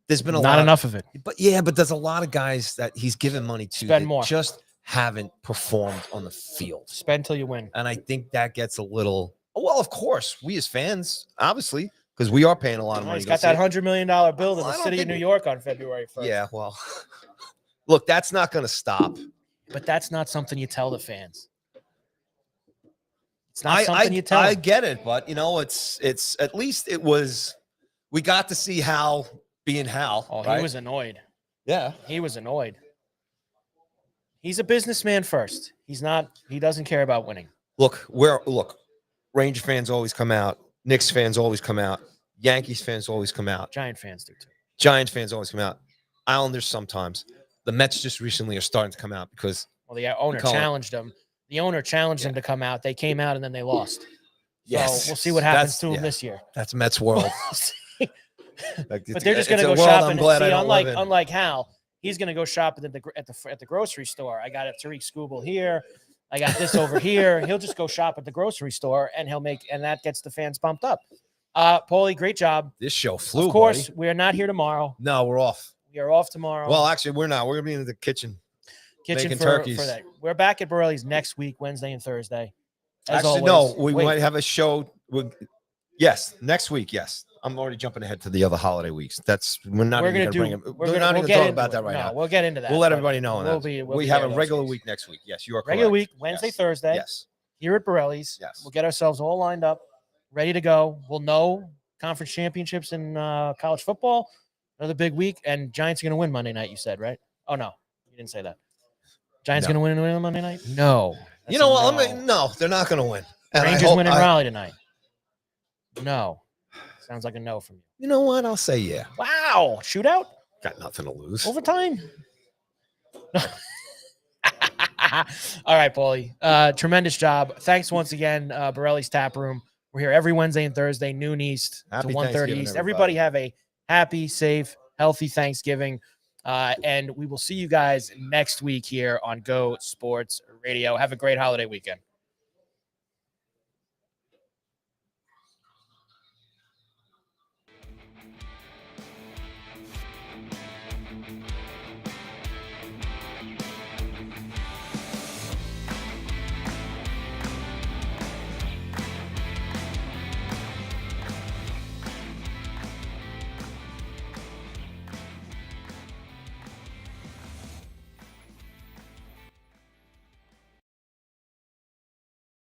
B: There's been
A: not enough of it.
B: But there's a lot of guys that he's given money to
A: spend more.
B: Just haven't performed on the field.
A: Spend till you win.
B: And I think that gets a little. Well, of course, we as fans, obviously. Because we are paying a lot of money.
A: He's got that $100 million bill to the city of New York on February 1st.
B: Yeah, well, look, that's not going to stop.
A: But that's not something you tell the fans. It's not something you tell
B: I
A: them.
B: get it, but, it's at least it was – we got to see Hal being Hal.
A: Oh,
B: right?
A: He was annoyed.
B: Yeah.
A: He was annoyed. He's a businessman first. He doesn't care about winning.
B: Look, Ranger fans always come out. Knicks fans always come out. Yankees fans always come out.
A: Giant fans do too.
B: Giants fans always come out. Islanders sometimes. The Mets just recently are starting to come out because
A: the owner challenged them. The owner challenged them to come out. They came out and then they lost.
B: Yes.
A: So we'll see what happens to them this year.
B: That's Mets world.
A: But they're just going to go shopping. Unlike Hal, he's going to go shopping at the grocery store. I got a Tariq Skubal here. I got this over here. He'll just go shop at the grocery store and that gets the fans pumped up. Paulie, great job.
B: This show flew.
A: Of course,
B: buddy.
A: we are not here tomorrow.
B: No, we're off.
A: We are off tomorrow.
B: Well, actually, we're not. We're gonna be in the kitchen making turkeys.
A: For that. We're back at Borrelli's next week, Wednesday and Thursday.
B: Actually, no, we might have a show. Yes, next week. Yes, I'm already jumping ahead to the other holiday weeks. We're not even going to bring it. We're not even talking about that right now.
A: We'll get into that.
B: We'll let everybody know. We have a regular
A: week
B: week next week. Yes, you are correct.
A: Regular week, Wednesday, Thursday.
B: Yes.
A: Here at Borrelli's.
B: Yes.
A: We'll get ourselves all lined up, ready to go. We'll know conference championships in college football. Another big week, and Giants are going to win Monday night, you said, right? Oh, no. You didn't say that. Giants going to win on Monday night? No.
B: You know what? No, they're not going to win.
A: Rangers win in Raleigh tonight. No. Sounds like a no from you.
B: You know what? I'll say yeah.
A: Wow. Shootout?
B: Got nothing to lose.
A: Overtime? All right, Paulie. Tremendous job. Thanks once again, Borrelli's Taproom. We're here every Wednesday and Thursday, noon East to 1:30 East. Everybody have a happy, safe, healthy Thanksgiving. And we will see you guys next week here on Go Sports Radio. Have a great holiday weekend.